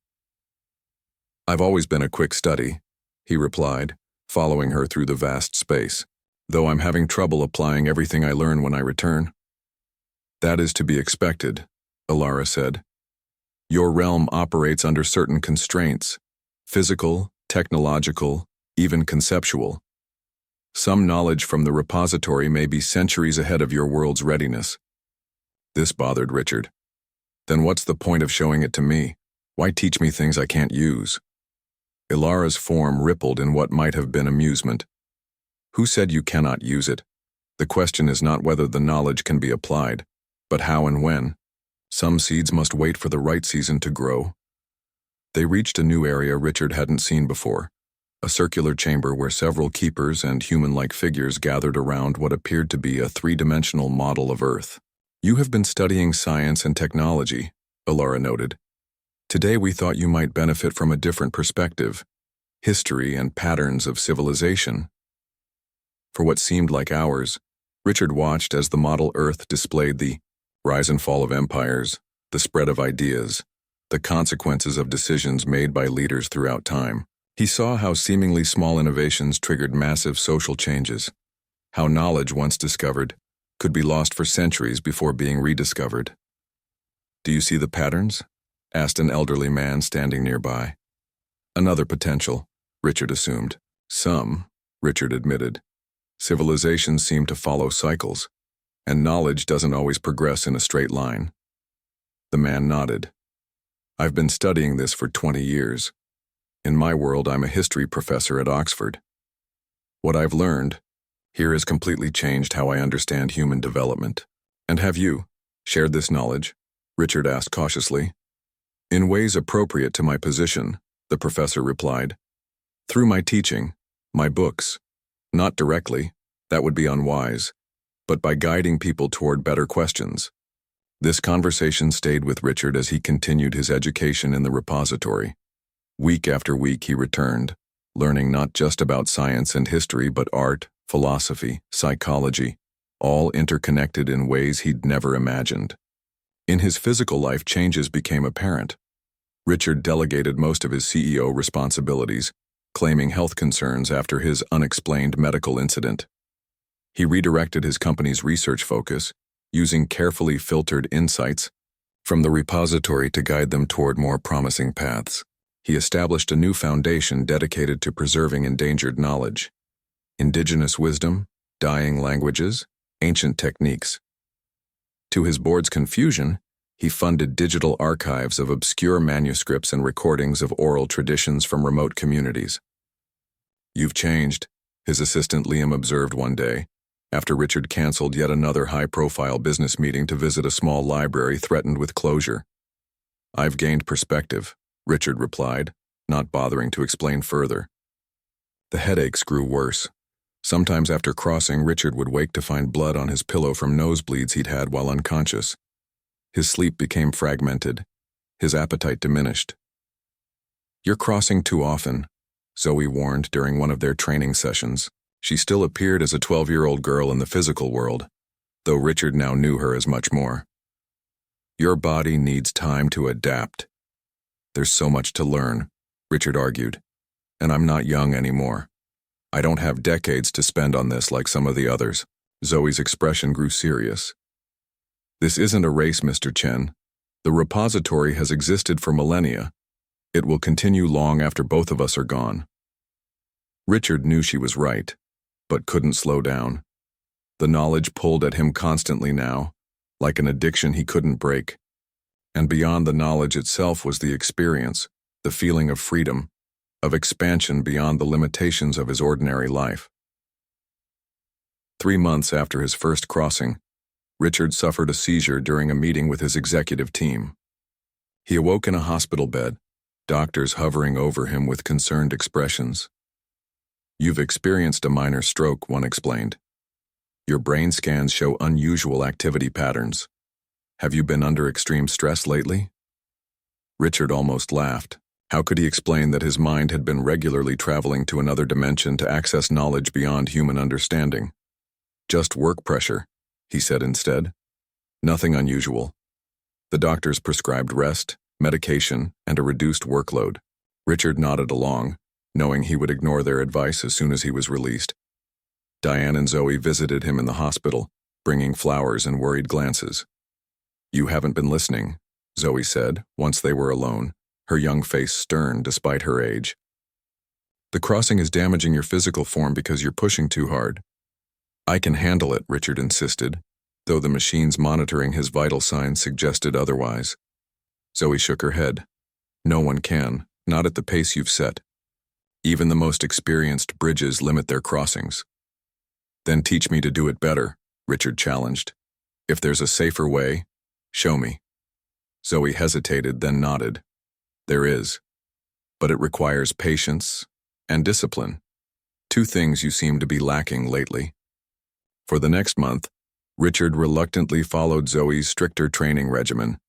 "I've always been a quick study," he replied, following her through the vast space, "though I'm having trouble applying everything I learn when I return." "That is to be expected," Ilara said. "Your realm operates under certain constraints, physical, technological, even conceptual. Some knowledge from the repository may be centuries ahead of your world's readiness." This bothered Richard. "Then what's the point of showing it to me? Why teach me things I can't use?" Ilara's form rippled in what might have been amusement. "Who said you cannot use it? The question is not whether the knowledge can be applied, but how and when. Some seeds must wait for the right season to grow." They reached a new area Richard hadn't seen before, a circular chamber where several keepers and human-like figures gathered around what appeared to be a three-dimensional model of Earth. "You have been studying science and technology," Ilara noted. "Today we thought you might benefit from a different perspective, history and patterns of civilization." For what seemed like hours, Richard watched as the model Earth displayed the rise and fall of empires, the spread of ideas, the consequences of decisions made by leaders throughout time. He saw how seemingly small innovations triggered massive social changes, how knowledge once discovered could be lost for centuries before being rediscovered. "Do you see the patterns?" asked an elderly man standing nearby. "Another potential," Richard assumed. "Some," Richard admitted. "Civilizations seem to follow cycles, and knowledge doesn't always progress in a straight line." The man nodded. "I've been studying this for 20 years. In my world, I'm a history professor at Oxford. What I've learned here has completely changed how I understand human development." "And have you shared this knowledge?" Richard asked cautiously. "In ways appropriate to my position," the professor replied. "Through my teaching, my books. Not directly, that would be unwise, but by guiding people toward better questions." This conversation stayed with Richard as he continued his education in the repository. Week after week he returned, learning not just about science and history but art, philosophy, psychology, all interconnected in ways he'd never imagined. In his physical life, changes became apparent. Richard delegated most of his CEO responsibilities, claiming health concerns after his unexplained medical incident. He redirected his company's research focus, using carefully filtered insights from the repository to guide them toward more promising paths. He established a new foundation dedicated to preserving endangered knowledge, indigenous wisdom, dying languages, ancient techniques. To his board's confusion, he funded digital archives of obscure manuscripts and recordings of oral traditions from remote communities. "You've changed," his assistant Liam observed one day, after Richard canceled yet another high-profile business meeting to visit a small library threatened with closure. "I've gained perspective," Richard replied, not bothering to explain further. The headaches grew worse. Sometimes after crossing, Richard would wake to find blood on his pillow from nosebleeds he'd had while unconscious. His sleep became fragmented. His appetite diminished. "You're crossing too often," Zoe warned during one of their training sessions. She still appeared as a 12-year-old girl in the physical world, though Richard now knew her as much more. "Your body needs time to adapt." "There's so much to learn," Richard argued, "and I'm not young anymore. I don't have decades to spend on this like some of the others." Zoe's expression grew serious. "This isn't a race, Mr. Chen. The repository has existed for millennia. It will continue long after both of us are gone." Richard knew she was right, but couldn't slow down. The knowledge pulled at him constantly now, like an addiction he couldn't break. And beyond the knowledge itself was the experience, the feeling of freedom, of expansion beyond the limitations of his ordinary life. 3 months after his first crossing, Richard suffered a seizure during a meeting with his executive team. He awoke in a hospital bed, doctors hovering over him with concerned expressions. "You've experienced a minor stroke," one explained. "Your brain scans show unusual activity patterns. Have you been under extreme stress lately?" Richard almost laughed. How could he explain that his mind had been regularly traveling to another dimension to access knowledge beyond human understanding? "Just work pressure," he said instead. "Nothing unusual." The doctors prescribed rest, medication, and a reduced workload. Richard nodded along, knowing he would ignore their advice as soon as he was released. Diane and Zoe visited him in the hospital, bringing flowers and worried glances. "You haven't been listening," Zoe said, once they were alone, her young face stern despite her age. "The crossing is damaging your physical form because you're pushing too hard." "I can handle it," Richard insisted, though the machines monitoring his vital signs suggested otherwise. Zoe shook her head. "No one can, not at the pace you've set. Even the most experienced bridges limit their crossings." "Then teach me to do it better," Richard challenged. "If there's a safer way, show me." Zoe hesitated, then nodded. "There is. But it requires patience and discipline. 2 things you seem to be lacking lately." For the next month, Richard reluctantly followed Zoe's stricter training regimen.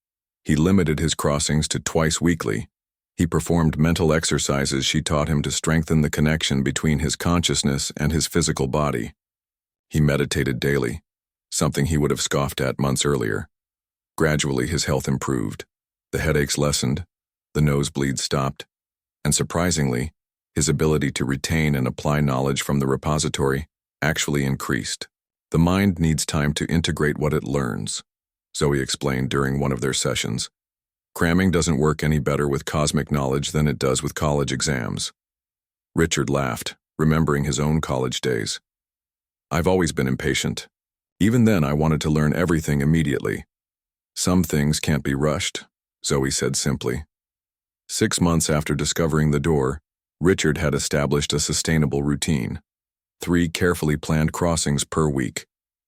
He limited his crossings to twice weekly. He performed mental exercises she taught him to strengthen the connection between his consciousness and his physical body. He meditated daily, something he would have scoffed at months earlier. Gradually, his health improved. The headaches lessened, the nosebleeds stopped, and surprisingly, his ability to retain and apply knowledge from the repository actually increased. "The mind needs time to integrate what it learns," Zoe explained during one of their sessions. "Cramming doesn't work any better with cosmic knowledge than it does with college exams." Richard laughed, remembering his own college days. "I've always been impatient. Even then, I wanted to learn everything immediately." "Some things can't be rushed," Zoe said simply. 6 months after discovering the door, Richard had established a sustainable routine. 3 carefully planned crossings per week,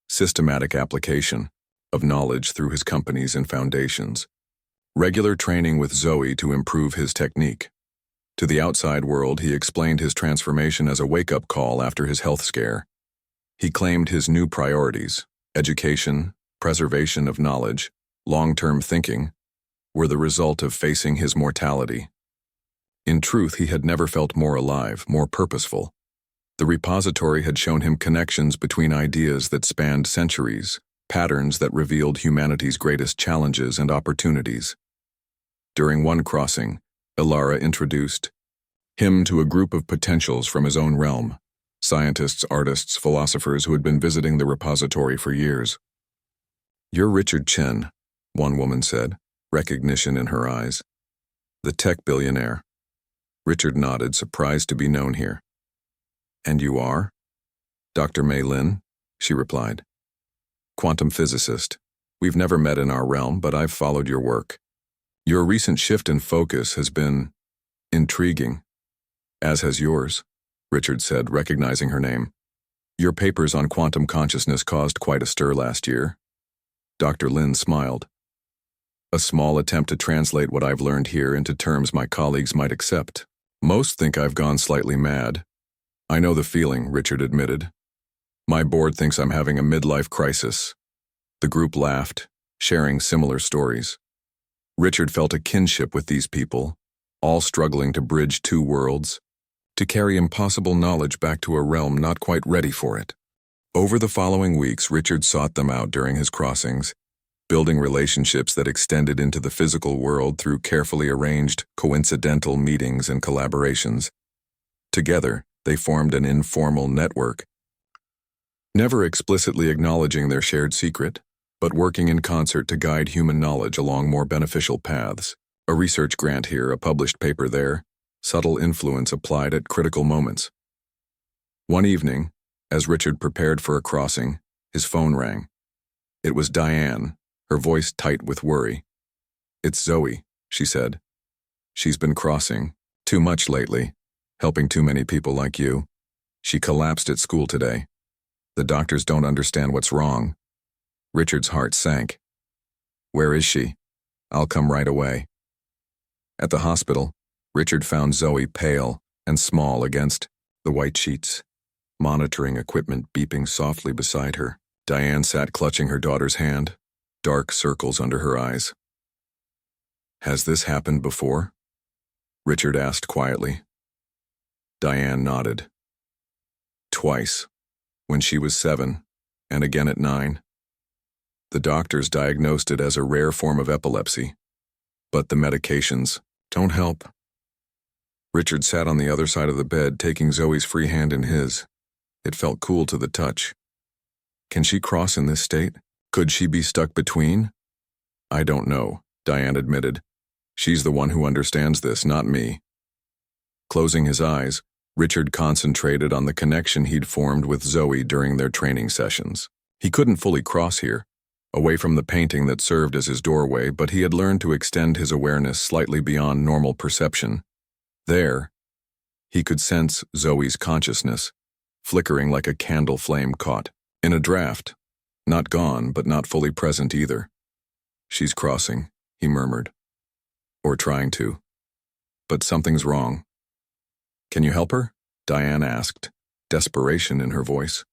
systematic application of knowledge through his companies and foundations, regular training with Zoe to improve his technique. To the outside world, he explained his transformation as a wake-up call after his health scare. He claimed his new priorities, education, preservation of knowledge, long-term thinking, were the result of facing his mortality. In truth, he had never felt more alive, more purposeful. The repository had shown him connections between ideas that spanned centuries, patterns that revealed humanity's greatest challenges and opportunities. During one crossing, Ilara introduced him to a group of potentials from his own realm, scientists, artists, philosophers who had been visiting the repository for years. "You're Richard Chen," one woman said, recognition in her eyes. "The tech billionaire." Richard nodded, surprised to be known here. "And you are?" "Dr. Mei Lin," she replied. "Quantum physicist. We've never met in our realm, but I've followed your work. Your recent shift in focus has been intriguing, as has yours," Richard said, recognizing her name. "Your papers on quantum consciousness caused quite a stir last year." Dr. Lin smiled. "A small attempt to translate what I've learned here into terms my colleagues might accept. Most think I've gone slightly mad." "I know the feeling," Richard admitted, My board thinks I'm having a midlife crisis. The group laughed, sharing similar stories. Richard felt a kinship with these people, all struggling to bridge two worlds, to carry impossible knowledge back to a realm not quite ready for it. Over the following weeks, Richard sought them out during his crossings, building relationships that extended into the physical world through carefully arranged, coincidental meetings and collaborations. Together, they formed an informal network, never explicitly acknowledging their shared secret, but working in concert to guide human knowledge along more beneficial paths. A research grant here, a published paper there, subtle influence applied at critical moments. One evening, as Richard prepared for a crossing, his phone rang. It was Diane, her voice tight with worry. "It's Zoe," she said. "She's been crossing too much lately, helping too many people like you. She collapsed at school today. The doctors don't understand what's wrong." Richard's heart sank. "Where is she? I'll come right away." At the hospital, Richard found Zoe pale and small against the white sheets, monitoring equipment beeping softly beside her. Diane sat clutching her daughter's hand, dark circles under her eyes. "Has this happened before?" Richard asked quietly. Diane nodded. "Twice, when she was 7, and again at 9. The doctors diagnosed it as a rare form of epilepsy, but the medications don't help." Richard sat on the other side of the bed, taking Zoe's free hand in his. It felt cool to the touch. "Can she cross in this state? Could she be stuck between?" "I don't know," Diane admitted. "She's the one who understands this, not me." Closing his eyes, Richard concentrated on the connection he'd formed with Zoe during their training sessions. He couldn't fully cross here, away from the painting that served as his doorway, but he had learned to extend his awareness slightly beyond normal perception. There, he could sense Zoe's consciousness, flickering like a candle flame caught in a draft, not gone but not fully present either. "She's crossing," he murmured. "Or trying to. But something's wrong." "Can you help her?" Diane asked, desperation in her voice.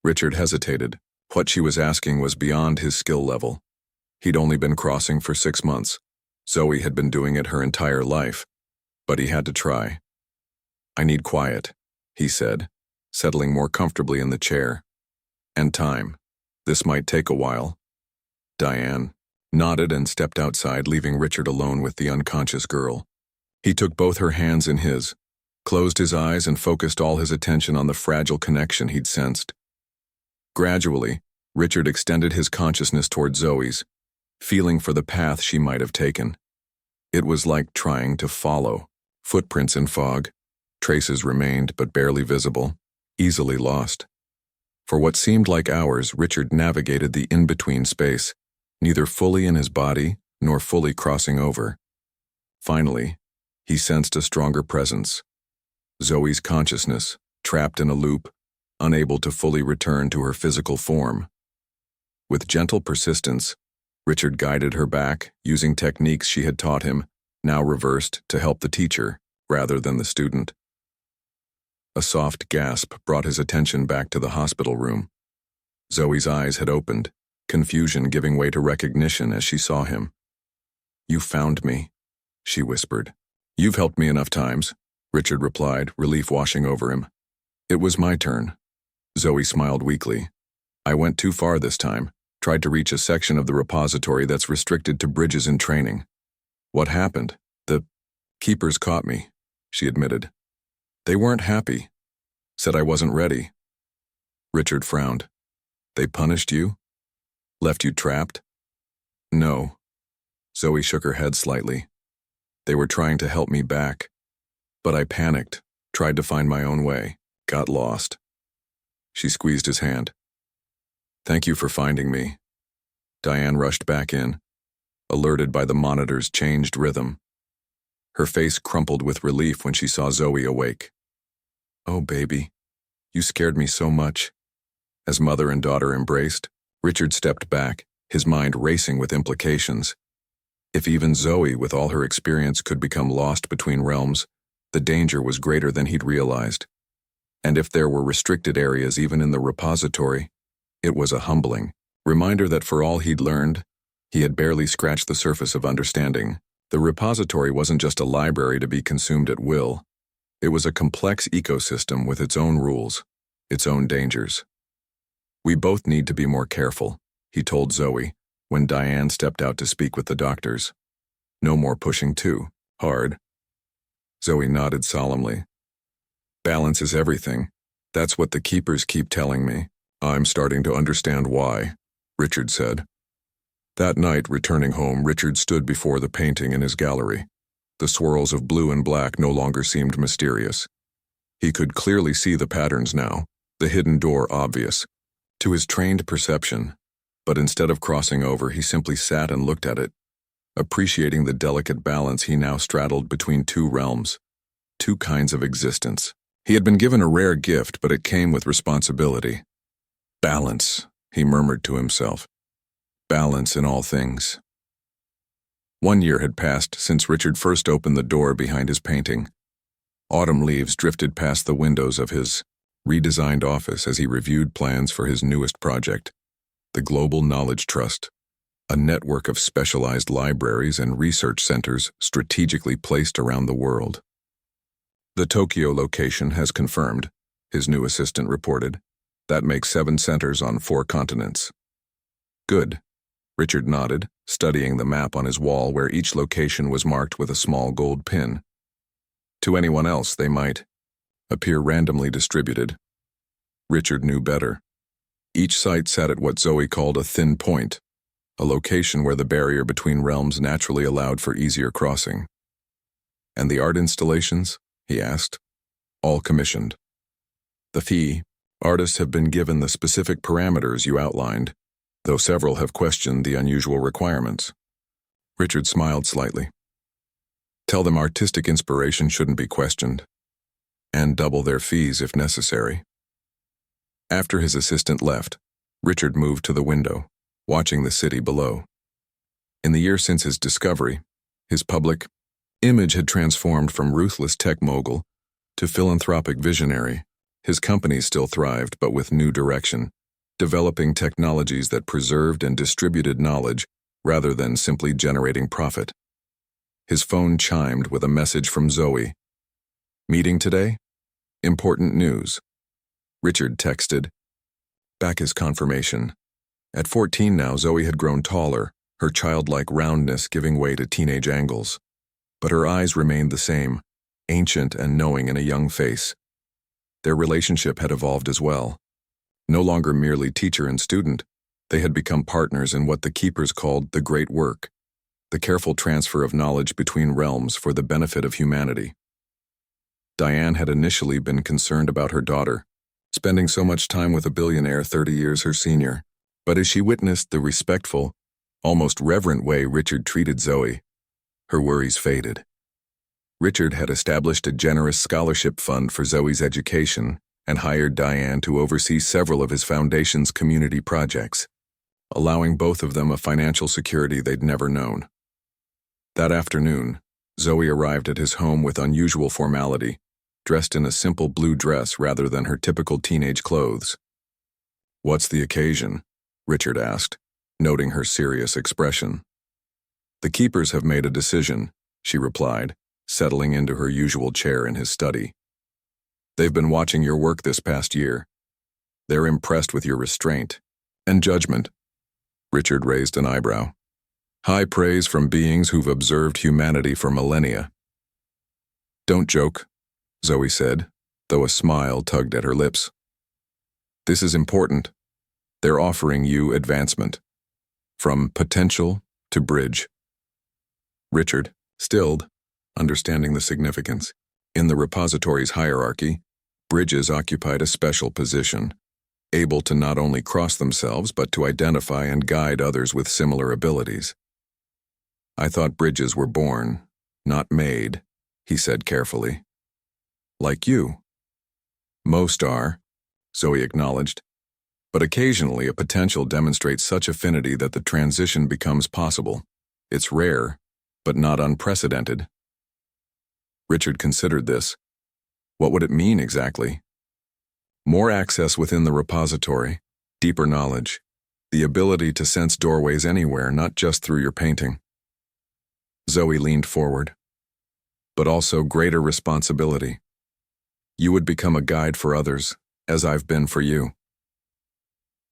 Richard hesitated. What she was asking was beyond his skill level. He'd only been crossing for 6 months. Zoe had been doing it her entire life, but he had to try. "I need quiet," he said, settling more comfortably in the chair. "And time. This might take a while." Diane nodded and stepped outside, leaving Richard alone with the unconscious girl. He took both her hands in his, closed his eyes, and focused all his attention on the fragile connection he'd sensed. Gradually, Richard extended his consciousness toward Zoe's, feeling for the path she might have taken. It was like trying to follow. Footprints in fog. Traces remained, but barely visible, easily lost. For what seemed like hours, Richard navigated the in-between space, neither fully in his body nor fully crossing over. Finally, he sensed a stronger presence. Zoe's consciousness, trapped in a loop, unable to fully return to her physical form. With gentle persistence, Richard guided her back, using techniques she had taught him, now reversed to help the teacher, rather than the student. A soft gasp brought his attention back to the hospital room. Zoe's eyes had opened, confusion giving way to recognition as she saw him. "You found me," she whispered. "You've helped me enough times," Richard replied, relief washing over him. "It was my turn." Zoe smiled weakly. "I went too far this time, tried to reach a section of the repository that's restricted to bridges in training. What happened? The keepers caught me," she admitted. "They weren't happy. Said I wasn't ready." Richard frowned. "They punished you? Left you trapped?" "No." Zoe shook her head slightly. "They were trying to help me back. But I panicked, tried to find my own way, got lost." She squeezed his hand. "Thank you for finding me." Diane rushed back in, alerted by the monitor's changed rhythm. Her face crumpled with relief when she saw Zoe awake. "Oh, baby, you scared me so much." As mother and daughter embraced, Richard stepped back, his mind racing with implications. If even Zoe, with all her experience, could become lost between realms, the danger was greater than he'd realized. And if there were restricted areas even in the repository, it was a humbling reminder that for all he'd learned, he had barely scratched the surface of understanding. The repository wasn't just a library to be consumed at will. It was a complex ecosystem with its own rules, its own dangers. "We both need to be more careful," he told Zoe when Diane stepped out to speak with the doctors. "No more pushing too hard." Zoe nodded solemnly. "Balance is everything. That's what the keepers keep telling me." "I'm starting to understand why," Richard said. That night, returning home, Richard stood before the painting in his gallery. The swirls of blue and black no longer seemed mysterious. He could clearly see the patterns now, the hidden door obvious to his trained perception, but instead of crossing over, he simply sat and looked at it, appreciating the delicate balance he now straddled between two realms, two kinds of existence. He had been given a rare gift, but it came with responsibility. "Balance," he murmured to himself. "Balance in all things." 1 year had passed since Richard first opened the door behind his painting. Autumn leaves drifted past the windows of his redesigned office as he reviewed plans for his newest project, the Global Knowledge Trust, a network of specialized libraries and research centers strategically placed around the world. "The Tokyo location has confirmed," his new assistant reported. "That makes 7 centers on 4 continents." "Good." Richard nodded, studying the map on his wall where each location was marked with a small gold pin. To anyone else, they might appear randomly distributed. Richard knew better. Each site sat at what Zoe called a thin point, a location where the barrier between realms naturally allowed for easier crossing. "And the art installations?" he asked. "All commissioned." "The fee? Artists have been given the specific parameters you outlined, though several have questioned the unusual requirements." Richard smiled slightly. "Tell them artistic inspiration shouldn't be questioned, and double their fees if necessary." After his assistant left, Richard moved to the window, watching the city below. In the year since his discovery, his public image had transformed from ruthless tech mogul to philanthropic visionary. His company still thrived, but with new direction, developing technologies that preserved and distributed knowledge rather than simply generating profit. His phone chimed with a message from Zoe. "Meeting today? Important news." Richard texted back his confirmation. At 14 now, Zoe had grown taller, her childlike roundness giving way to teenage angles. But her eyes remained the same, ancient and knowing in a young face. Their relationship had evolved as well. No longer merely teacher and student, they had become partners in what the keepers called the great work, the careful transfer of knowledge between realms for the benefit of humanity. Diane had initially been concerned about her daughter, spending so much time with a billionaire 30 years her senior, but as she witnessed the respectful, almost reverent way Richard treated Zoe, her worries faded. Richard had established a generous scholarship fund for Zoe's education and hired Diane to oversee several of his foundation's community projects, allowing both of them a financial security they'd never known. That afternoon, Zoe arrived at his home with unusual formality, dressed in a simple blue dress rather than her typical teenage clothes. "What's the occasion?" Richard asked, noting her serious expression. "The keepers have made a decision," she replied, settling into her usual chair in his study. "They've been watching your work this past year. They're impressed with your restraint and judgment." Richard raised an eyebrow. "High praise from beings who've observed humanity for millennia." "Don't joke," Zoe said, though a smile tugged at her lips. "This is important. They're offering you advancement. From potential to bridge." Richard, stilled, understanding the significance. In the repository's hierarchy, bridges occupied a special position, able to not only cross themselves but to identify and guide others with similar abilities. "I thought bridges were born, not made," he said carefully. "Like you." "Most are," Zoe acknowledged, "but occasionally a potential demonstrates such affinity that the transition becomes possible. It's rare, but not unprecedented." Richard considered this. What would it mean exactly? More access within the repository, deeper knowledge, the ability to sense doorways anywhere, not just through your painting. Zoe leaned forward. But also greater responsibility. You would become a guide for others, as I've been for you.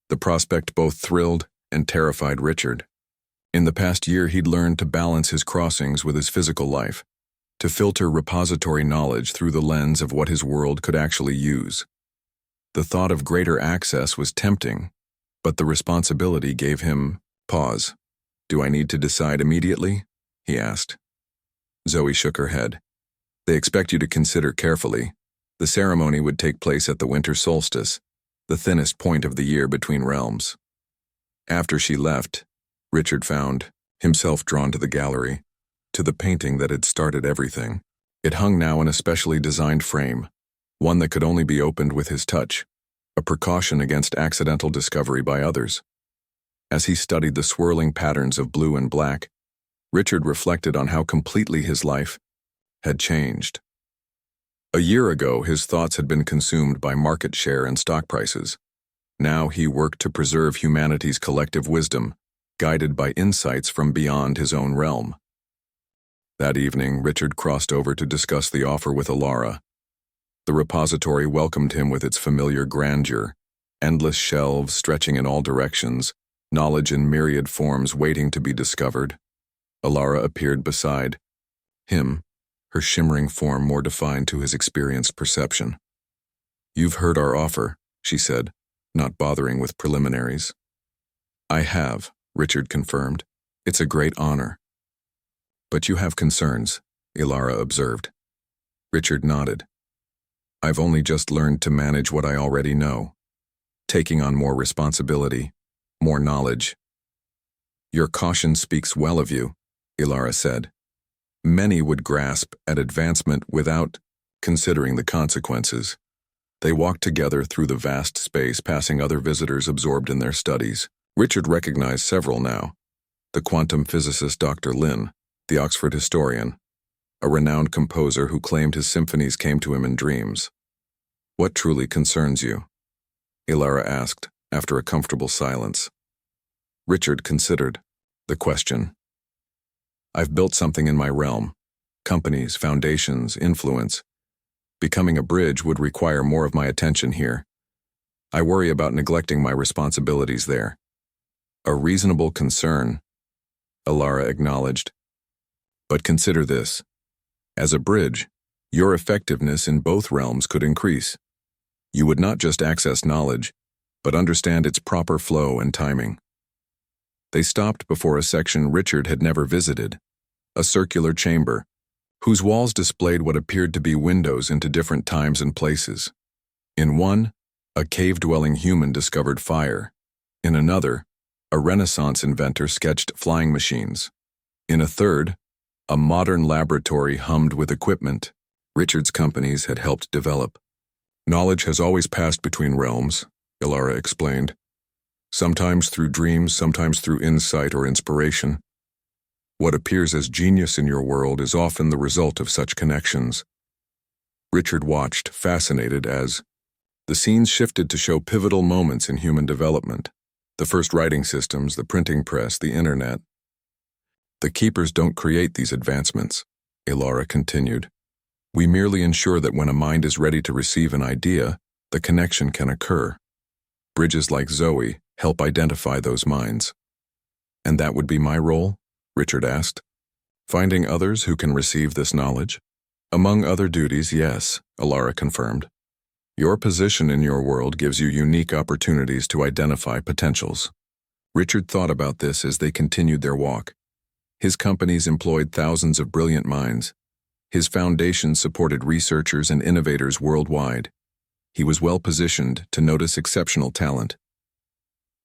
The prospect both thrilled and terrified Richard. In the past year, he'd learned to balance his crossings with his physical life, to filter repository knowledge through the lens of what his world could actually use. The thought of greater access was tempting, but the responsibility gave him pause. Do I need to decide immediately? He asked. Zoe shook her head. They expect you to consider carefully. The ceremony would take place at the winter solstice, the thinnest point of the year between realms. After she left, Richard found himself drawn to the gallery, to the painting that had started everything. It hung now in a specially designed frame, one that could only be opened with his touch, a precaution against accidental discovery by others. As he studied the swirling patterns of blue and black, Richard reflected on how completely his life had changed. A year ago, his thoughts had been consumed by market share and stock prices. Now he worked to preserve humanity's collective wisdom, guided by insights from beyond his own realm. That evening, Richard crossed over to discuss the offer with Alara. The repository welcomed him with its familiar grandeur, endless shelves stretching in all directions, knowledge in myriad forms waiting to be discovered. Alara appeared beside him, her shimmering form more defined to his experienced perception. You've heard our offer, she said, not bothering with preliminaries. I have, Richard confirmed. It's a great honor. But you have concerns, Alara observed. Richard nodded. I've only just learned to manage what I already know, taking on more responsibility, more knowledge. Your caution speaks well of you, Alara said. Many would grasp at advancement without considering the consequences. They walked together through the vast space, passing other visitors absorbed in their studies. Richard recognized several now. The quantum physicist Dr. Lin, the Oxford historian, a renowned composer who claimed his symphonies came to him in dreams. What truly concerns you? Alara asked, after a comfortable silence. Richard considered the question. I've built something in my realm. Companies, foundations, influence. Becoming a bridge would require more of my attention here. I worry about neglecting my responsibilities there. A reasonable concern, Alara acknowledged. But consider this. As a bridge, your effectiveness in both realms could increase. You would not just access knowledge, but understand its proper flow and timing. They stopped before a section Richard had never visited, a circular chamber, whose walls displayed what appeared to be windows into different times and places. In one, a cave-dwelling human discovered fire. In another, a Renaissance inventor sketched flying machines. In a third, a modern laboratory hummed with equipment Richard's companies had helped develop. Knowledge has always passed between realms, Alara explained. Sometimes through dreams, sometimes through insight or inspiration. What appears as genius in your world is often the result of such connections. Richard watched, fascinated, as the scenes shifted to show pivotal moments in human development. The first writing systems, the printing press, the internet. The keepers don't create these advancements, Alara continued. We merely ensure that when a mind is ready to receive an idea, the connection can occur. Bridges like Zoe help identify those minds. And that would be my role? Richard asked. Finding others who can receive this knowledge? Among other duties, yes, Alara confirmed. Your position in your world gives you unique opportunities to identify potentials. Richard thought about this as they continued their walk. His companies employed thousands of brilliant minds. His foundation supported researchers and innovators worldwide. He was well positioned to notice exceptional talent.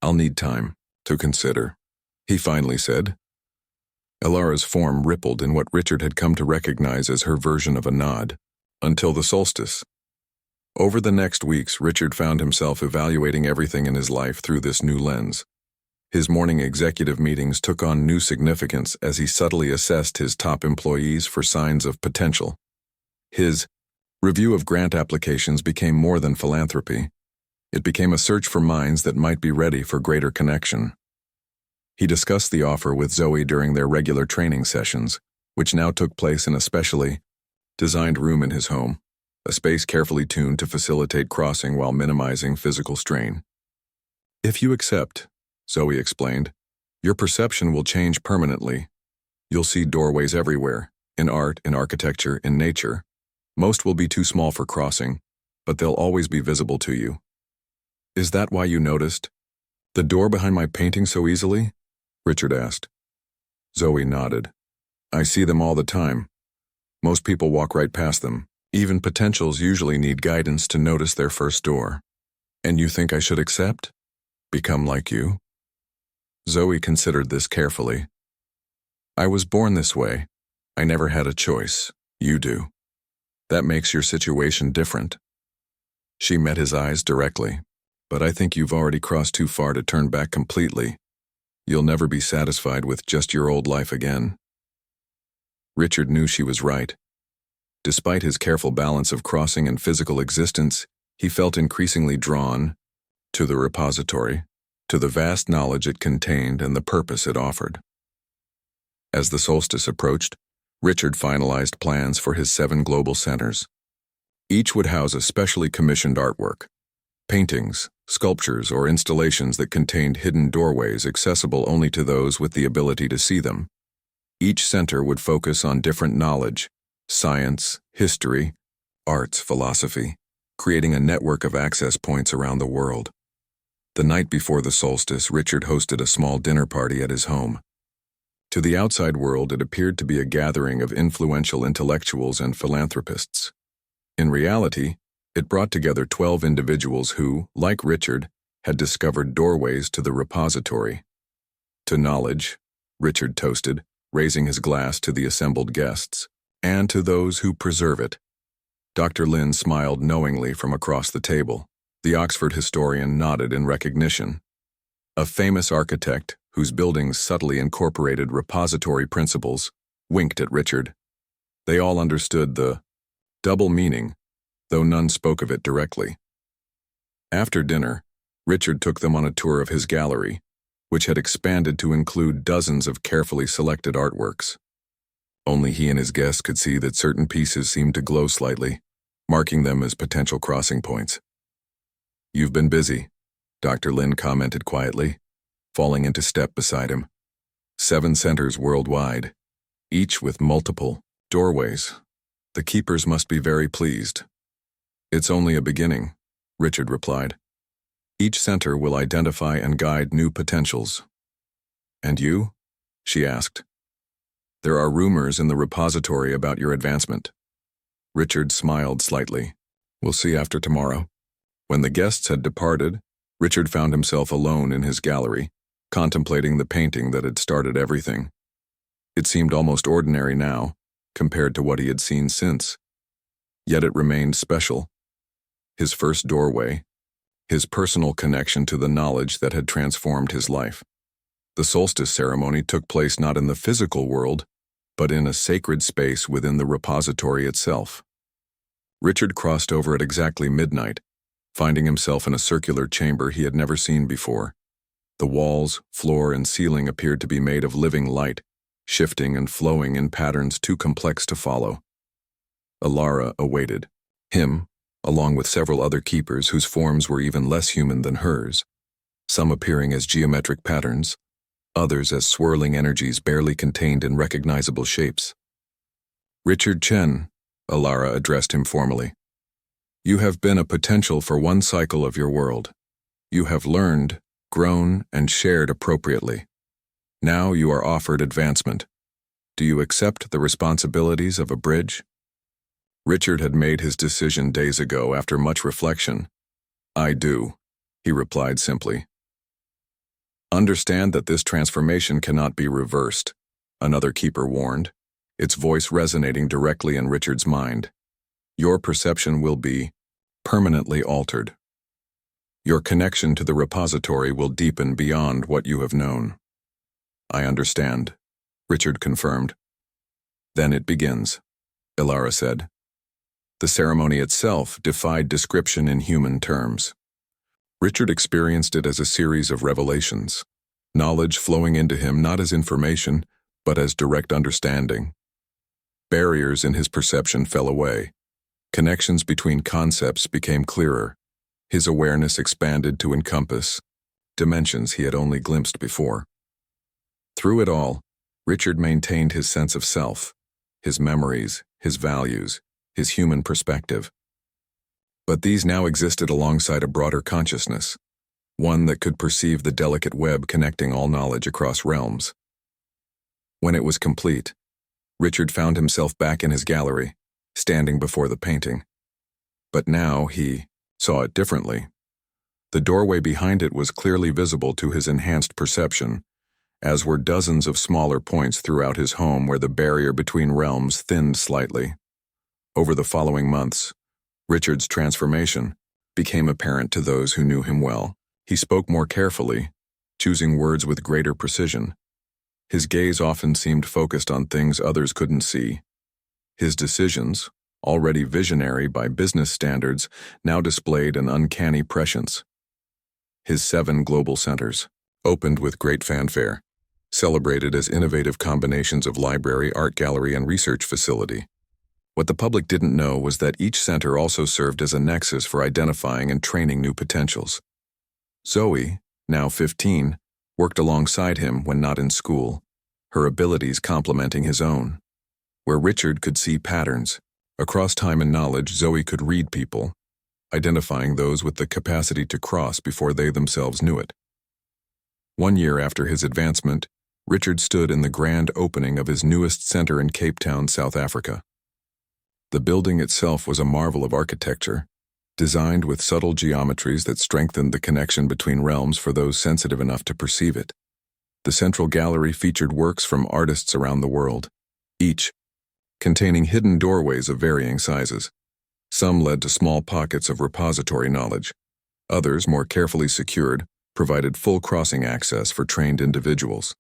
I'll need time to consider, he finally said. Alara's form rippled in what Richard had come to recognize as her version of a nod, until the solstice. Over the next weeks, Richard found himself evaluating everything in his life through this new lens. His morning executive meetings took on new significance as he subtly assessed his top employees for signs of potential. His Review of grant applications became more than philanthropy. It became a search for minds that might be ready for greater connection. He discussed the offer with Zoe during their regular training sessions, which now took place in a specially designed room in his home, a space carefully tuned to facilitate crossing while minimizing physical strain. If you accept, Zoe explained, your perception will change permanently. You'll see doorways everywhere, in art, in architecture, in nature. Most will be too small for crossing, but they'll always be visible to you. Is that why you noticed the door behind my painting so easily? Richard asked. Zoe nodded. I see them all the time. Most people walk right past them. Even potentials usually need guidance to notice their first door. And you think I should accept? Become like you? Zoe considered this carefully. I was born this way. I never had a choice. You do. That makes your situation different. She met his eyes directly. But I think you've already crossed too far to turn back completely. You'll never be satisfied with just your old life again. Richard knew she was right. Despite his careful balance of crossing and physical existence, he felt increasingly drawn to the repository, to the vast knowledge it contained and the purpose it offered. As the solstice approached, Richard finalized plans for his 7 global centers. Each would house a specially commissioned artwork, paintings, sculptures, or installations that contained hidden doorways accessible only to those with the ability to see them. Each center would focus on different knowledge, science, history, arts, philosophy, creating a network of access points around the world. The night before the solstice, Richard hosted a small dinner party at his home. To the outside world, it appeared to be a gathering of influential intellectuals and philanthropists. In reality, it brought together 12 individuals who, like Richard, had discovered doorways to the repository. To knowledge, Richard toasted, raising his glass to the assembled guests, and to those who preserve it. Dr. Lynn smiled knowingly from across the table. The Oxford historian nodded in recognition. A famous architect, whose buildings subtly incorporated repository principles, winked at Richard. They all understood the double meaning, though none spoke of it directly. After dinner, Richard took them on a tour of his gallery, which had expanded to include dozens of carefully selected artworks. Only he and his guests could see that certain pieces seemed to glow slightly, marking them as potential crossing points. You've been busy, Dr. Lynn commented quietly, falling into step beside him. 7 centers worldwide, each with multiple doorways. The keepers must be very pleased. It's only a beginning, Richard replied. Each center will identify and guide new potentials. And you? She asked. There are rumors in the repository about your advancement. Richard smiled slightly. We'll see after tomorrow. When the guests had departed, Richard found himself alone in his gallery, contemplating the painting that had started everything. It seemed almost ordinary now, compared to what he had seen since. Yet it remained special. His first doorway, his personal connection to the knowledge that had transformed his life. The solstice ceremony took place not in the physical world, but in a sacred space within the repository itself. Richard crossed over at exactly midnight, finding himself in a circular chamber he had never seen before. The walls, floor, and ceiling appeared to be made of living light, shifting and flowing in patterns too complex to follow. Alara awaited him, along with several other keepers whose forms were even less human than hers, some appearing as geometric patterns, others as swirling energies barely contained in recognizable shapes. Richard Chen, Alara addressed him formally. You have been a potential for one cycle of your world. You have learned, grown, and shared appropriately. Now you are offered advancement. Do you accept the responsibilities of a bridge? Richard had made his decision days ago after much reflection. I do, he replied simply. Understand that this transformation cannot be reversed, another keeper warned, its voice resonating directly in Richard's mind. Your perception will be permanently altered. Your connection to the repository will deepen beyond what you have known. I understand, Richard confirmed. Then it begins, Alara said. The ceremony itself defied description in human terms. Richard experienced it as a series of revelations, knowledge flowing into him not as information, but as direct understanding. Barriers in his perception fell away. Connections between concepts became clearer. His awareness expanded to encompass dimensions he had only glimpsed before. Through it all, Richard maintained his sense of self, his memories, his values, his human perspective. But these now existed alongside a broader consciousness, one that could perceive the delicate web connecting all knowledge across realms. When it was complete, Richard found himself back in his gallery, standing before the painting. But now he saw it differently. The doorway behind it was clearly visible to his enhanced perception, as were dozens of smaller points throughout his home where the barrier between realms thinned slightly. Over the following months, Richard's transformation became apparent to those who knew him well. He spoke more carefully, choosing words with greater precision. His gaze often seemed focused on things others couldn't see. His decisions, already visionary by business standards, now displayed an uncanny prescience. His 7 global centers, opened with great fanfare, celebrated as innovative combinations of library, art gallery, and research facility. What the public didn't know was that each center also served as a nexus for identifying and training new potentials. Zoe, now 15, worked alongside him when not in school, her abilities complementing his own. Where Richard could see patterns, across time and knowledge, Zoe could read people, identifying those with the capacity to cross before they themselves knew it. 1 year after his advancement, Richard stood in the grand opening of his newest center in Cape Town, South Africa. The building itself was a marvel of architecture, designed with subtle geometries that strengthened the connection between realms for those sensitive enough to perceive it. The central gallery featured works from artists around the world, each containing hidden doorways of varying sizes. Some led to small pockets of repository knowledge. Others, more carefully secured, provided full crossing access for trained individuals.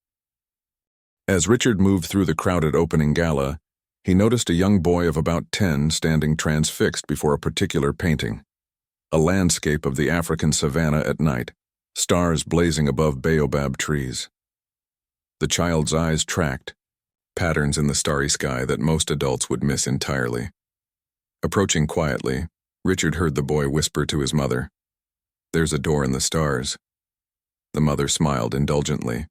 As Richard moved through the crowded opening gala, he noticed a young boy of about 10 standing transfixed before a particular painting. A landscape of the African savanna at night, stars blazing above baobab trees. The child's eyes tracked patterns in the starry sky that most adults would miss entirely. Approaching quietly, Richard heard the boy whisper to his mother, "There's a door in the stars." The mother smiled indulgently.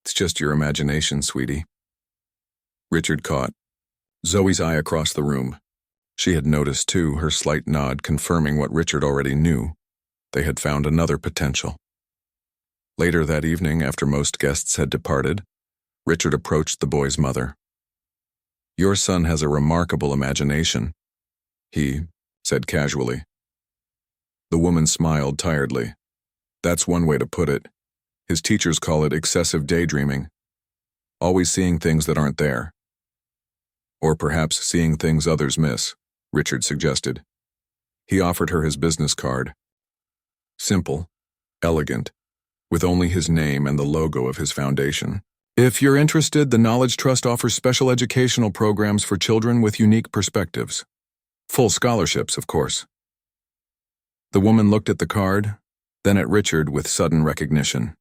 "It's just your imagination, sweetie." Richard caught Zoe's eye across the room. She had noticed, too, her slight nod confirming what Richard already knew. They had found another potential. Later that evening, after most guests had departed, Richard approached the boy's mother. "Your son has a remarkable imagination," he said casually. The woman smiled tiredly. "That's one way to put it. His teachers call it excessive daydreaming. Always seeing things that aren't there. Or perhaps seeing things others miss," Richard suggested. He offered her his business card. Simple, elegant, with only his name and the logo of his foundation. "If you're interested, the Knowledge Trust offers special educational programs for children with unique perspectives. Full scholarships, of course." The woman looked at the card, then at Richard with sudden recognition.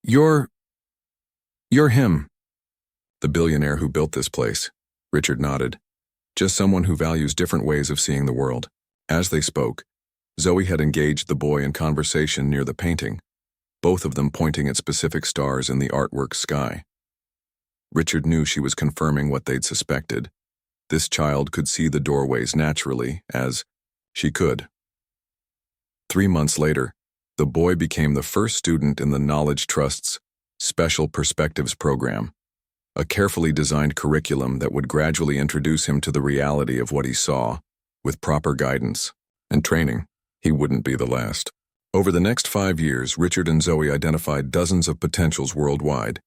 You're him. "The billionaire who built this place," Richard nodded. "Just someone who values different ways of seeing the world." As they spoke, Zoe had engaged the boy in conversation near the painting, both of them pointing at specific stars in the artwork's sky. Richard knew she was confirming what they'd suspected. This child could see the doorways naturally, as she could. 3 months later, the boy became the first student in the Knowledge Trust's Special Perspectives program, a carefully designed curriculum that would gradually introduce him to the reality of what he saw. With proper guidance and training, he wouldn't be the last. Over the next 5 years, Richard and Zoe identified dozens of potentials worldwide.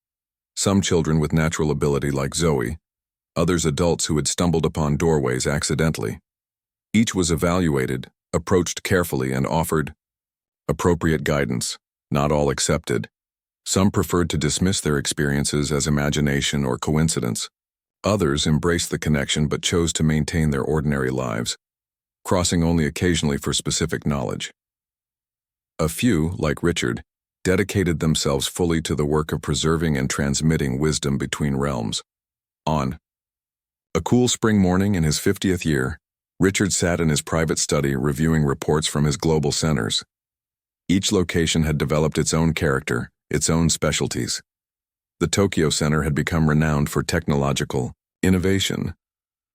Some children with natural ability like Zoe, others adults who had stumbled upon doorways accidentally. Each was evaluated, approached carefully, and offered appropriate guidance. Not all accepted. Some preferred to dismiss their experiences as imagination or coincidence. Others embraced the connection but chose to maintain their ordinary lives, crossing only occasionally for specific knowledge. A few, like Richard, dedicated themselves fully to the work of preserving and transmitting wisdom between realms. On a cool spring morning in his 50th year, Richard sat in his private study reviewing reports from his global centers. Each location had developed its own character, its own specialties. The Tokyo Center had become renowned for technological innovation.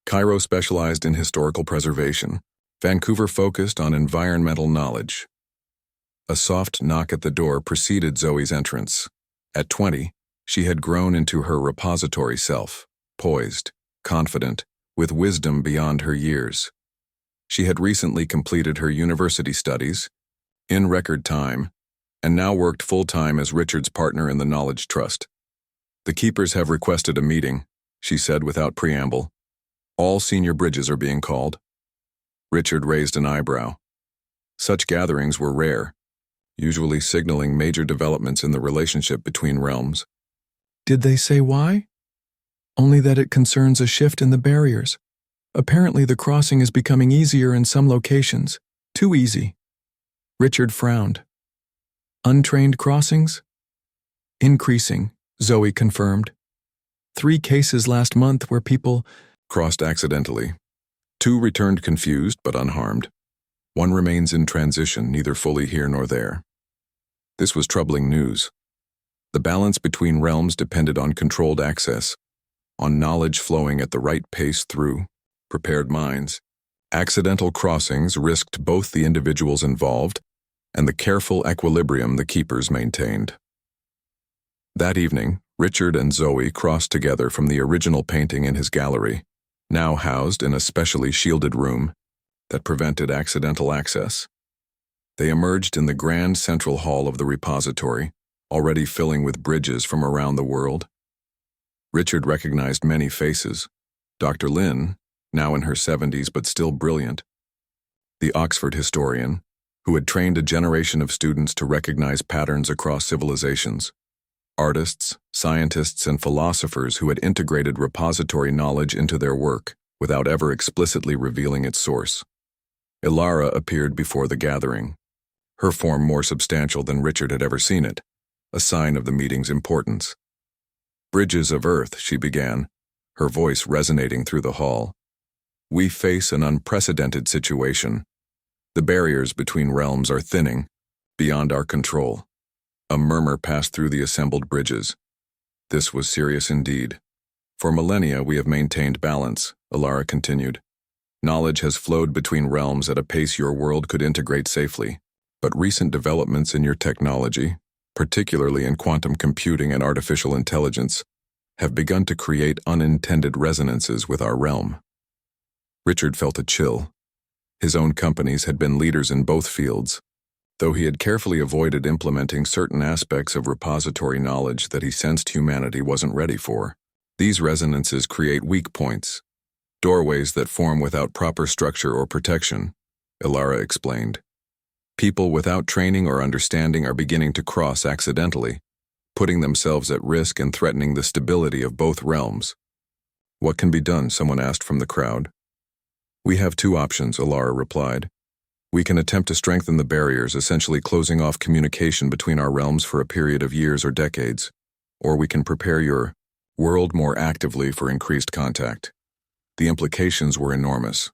Cairo specialized in historical preservation. Vancouver focused on environmental knowledge. A soft knock at the door preceded Zoe's entrance. At 20, she had grown into her repository self, poised, confident, with wisdom beyond her years. She had recently completed her university studies, in record time, and now worked full-time as Richard's partner in the Knowledge Trust. "The keepers have requested a meeting," she said without preamble. "All senior bridges are being called." Richard raised an eyebrow. Such gatherings were rare, usually signaling major developments in the relationship between realms. "Did they say why?" "Only that it concerns a shift in the barriers. Apparently the crossing is becoming easier in some locations. Too easy." Richard frowned. "Untrained crossings?" "Increasing," Zoe confirmed. 3 cases last month where people crossed accidentally. 2 returned confused but unharmed. 1 remains in transition, neither fully here nor there. This was troubling news. The balance between realms depended on controlled access, on knowledge flowing at the right pace through prepared minds. Accidental crossings risked both the individuals involved and the careful equilibrium the keepers maintained. That evening, Richard and Zoe crossed together from the original painting in his gallery, now housed in a specially shielded room that prevented accidental access. They emerged in the grand central hall of the repository, already filling with bridges from around the world. Richard recognized many faces. Dr. Lynn, now in her 70s but still brilliant. The Oxford historian, who had trained a generation of students to recognize patterns across civilizations. Artists, scientists, and philosophers who had integrated repository knowledge into their work without ever explicitly revealing its source. Ilara appeared before the gathering, her form more substantial than Richard had ever seen it, a sign of the meeting's importance. "Bridges of Earth," she began, her voice resonating through the hall. "We face an unprecedented situation. The barriers between realms are thinning, beyond our control." A murmur passed through the assembled bridges. This was serious indeed. "For millennia we have maintained balance," Ilara continued. "Knowledge has flowed between realms at a pace your world could integrate safely. But recent developments in your technology, particularly in quantum computing and artificial intelligence, have begun to create unintended resonances with our realm." Richard felt a chill. His own companies had been leaders in both fields, though he had carefully avoided implementing certain aspects of repository knowledge that he sensed humanity wasn't ready for. These resonances create weak points, doorways that form without proper structure or protection, Ilara explained. People without training or understanding are beginning to cross accidentally, putting themselves at risk and threatening the stability of both realms. "What can be done?" someone asked from the crowd. "We have 2 options," Ilara replied. "We can attempt to strengthen the barriers, essentially closing off communication between our realms for a period of years or decades. Or we can prepare your world more actively for increased contact." The implications were enormous.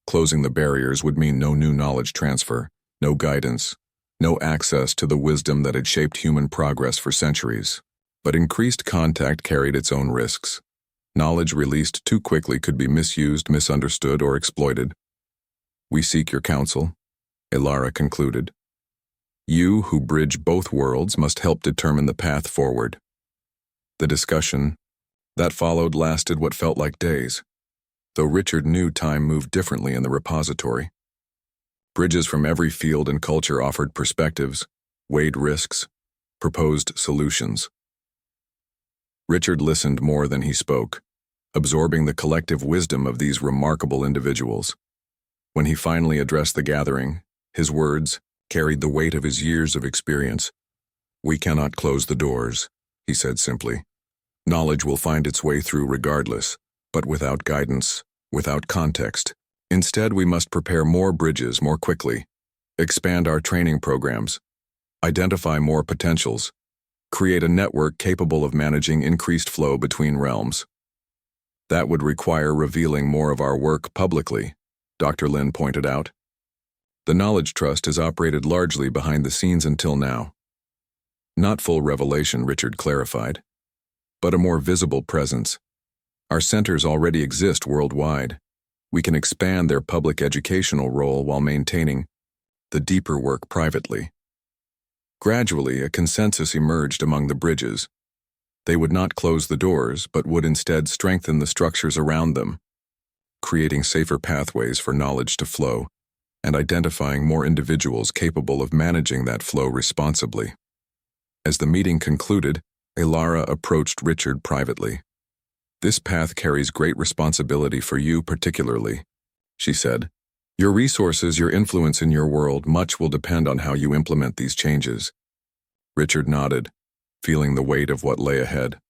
Closing the barriers would mean no new knowledge transfer, no guidance, no access to the wisdom that had shaped human progress for centuries. But increased contact carried its own risks. Knowledge released too quickly could be misused, misunderstood, or exploited. "We seek your counsel," Ilara concluded. "You who bridge both worlds must help determine the path forward." The discussion that followed lasted what felt like days, though Richard knew time moved differently in the repository. Bridges from every field and culture offered perspectives, weighed risks, proposed solutions. Richard listened more than he spoke, absorbing the collective wisdom of these remarkable individuals. When he finally addressed the gathering, his words carried the weight of his years of experience. "We cannot close the doors," he said simply. "Knowledge will find its way through regardless, but without guidance, without context. Instead, we must prepare more bridges more quickly, expand our training programs, identify more potentials, create a network capable of managing increased flow between realms. That would require revealing more of our work publicly, Dr. Lin pointed out. The Knowledge Trust has operated largely behind the scenes until now. Not full revelation, Richard clarified, but a more visible presence. Our centers already exist worldwide. We can expand their public educational role while maintaining the deeper work privately. Gradually, a consensus emerged among the bridges. They would not close the doors, but would instead strengthen the structures around them, creating safer pathways for knowledge to flow and identifying more individuals capable of managing that flow responsibly. As the meeting concluded, Elara approached Richard privately. "This path carries great responsibility for you particularly," she said. "Your resources, your influence in your world, much will depend on how you implement these changes." Richard nodded, feeling the weight of what lay ahead.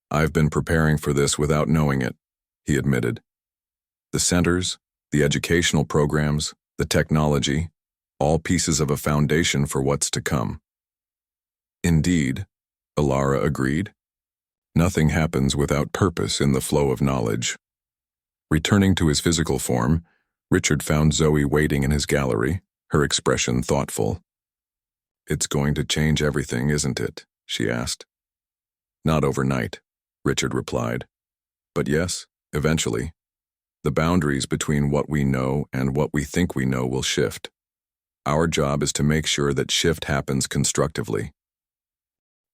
"I've been preparing for this without knowing it," he admitted. "The centers, the educational programs, the technology, all pieces of a foundation for what's to come." "Indeed," Elara agreed. "Nothing happens without purpose in the flow of knowledge." Returning to his physical form, Richard found Zoe waiting in his gallery, her expression thoughtful. "It's going to change everything, isn't it?" she asked. "Not overnight," Richard replied. "But yes, eventually. The boundaries between what we know and what we think we know will shift. Our job is to make sure that shift happens constructively."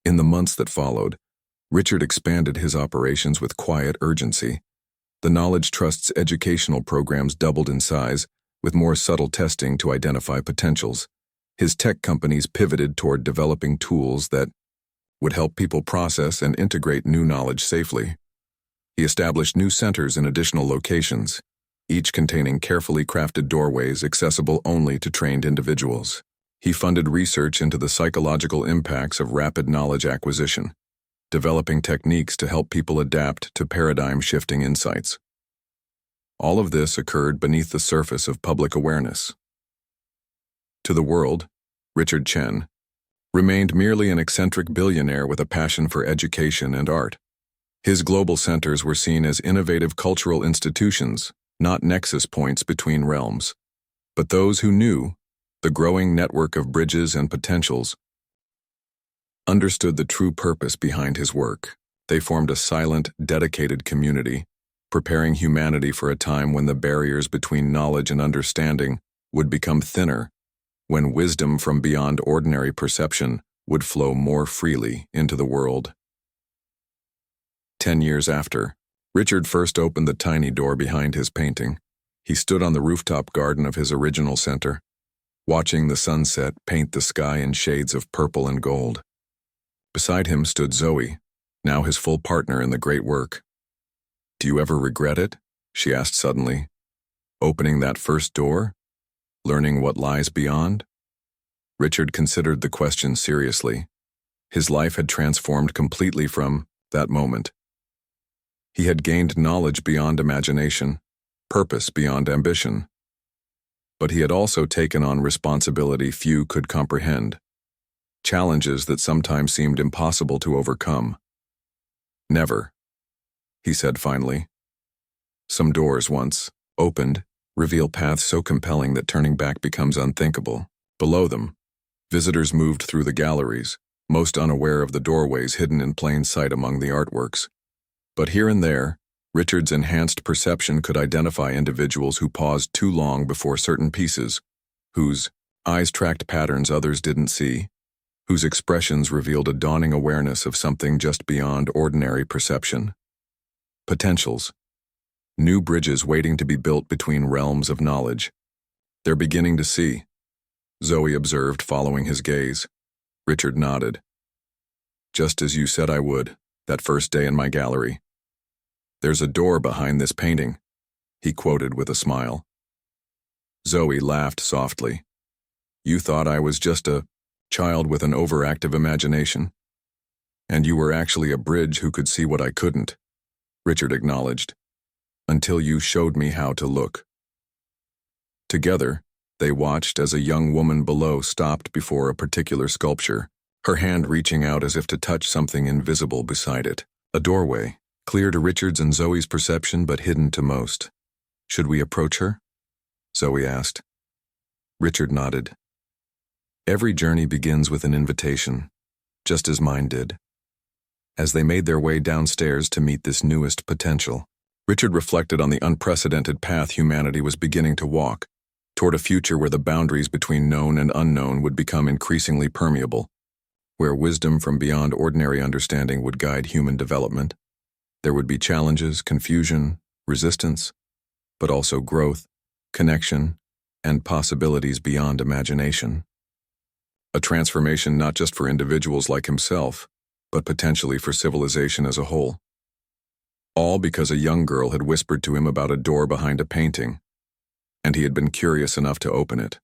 In the months that followed, Richard expanded his operations with quiet urgency. The Knowledge Trust's educational programs doubled in size, with more subtle testing to identify potentials. His tech companies pivoted toward developing tools that would help people process and integrate new knowledge safely. He established new centers in additional locations, each containing carefully crafted doorways accessible only to trained individuals. He funded research into the psychological impacts of rapid knowledge acquisition, developing techniques to help people adapt to paradigm-shifting insights. All of this occurred beneath the surface of public awareness. To the world, Richard Chen remained merely an eccentric billionaire with a passion for education and art. His global centers were seen as innovative cultural institutions, not nexus points between realms. But those who knew the growing network of bridges and potentials understood the true purpose behind his work. They formed a silent, dedicated community, preparing humanity for a time when the barriers between knowledge and understanding would become thinner, when wisdom from beyond ordinary perception would flow more freely into the world. 10 years after, Richard first opened the tiny door behind his painting. He stood on the rooftop garden of his original center, watching the sunset paint the sky in shades of purple and gold. Beside him stood Zoe, now his full partner in the great work. "Do you ever regret it?" she asked suddenly. "Opening that first door? Learning what lies beyond?" Richard considered the question seriously. His life had transformed completely from that moment. He had gained knowledge beyond imagination, purpose beyond ambition. But he had also taken on responsibility few could comprehend, challenges that sometimes seemed impossible to overcome. "Never," he said finally. "Some doors once opened reveal paths so compelling that turning back becomes unthinkable." Below them, visitors moved through the galleries, most unaware of the doorways hidden in plain sight among the artworks. But here and there, Richard's enhanced perception could identify individuals who paused too long before certain pieces, whose eyes tracked patterns others didn't see, whose expressions revealed a dawning awareness of something just beyond ordinary perception. Potentials. New bridges waiting to be built between realms of knowledge. "They're beginning to see," Zoe observed, following his gaze. Richard nodded. "Just as you said I would, that first day in my gallery." "There's a door behind this painting," he quoted with a smile. Zoe laughed softly. "You thought I was just a child with an overactive imagination? And you were actually a bridge who could see what I couldn't," Richard acknowledged. until you showed me how to look." Together, they watched as a young woman below stopped before a particular sculpture, her hand reaching out as if to touch something invisible beside it. A doorway, clear to Richard's and Zoe's perception but hidden to most. "Should we approach her?" Zoe asked. Richard nodded. Every journey begins with an invitation, just as mine did. As they made their way downstairs to meet this newest potential, Richard reflected on the unprecedented path humanity was beginning to walk, toward a future where the boundaries between known and unknown would become increasingly permeable, where wisdom from beyond ordinary understanding would guide human development. There would be challenges, confusion, resistance, but also growth, connection, and possibilities beyond imagination. A transformation not just for individuals like himself, but potentially for civilization as a whole. All because a young girl had whispered to him about a door behind a painting, and he had been curious enough to open it.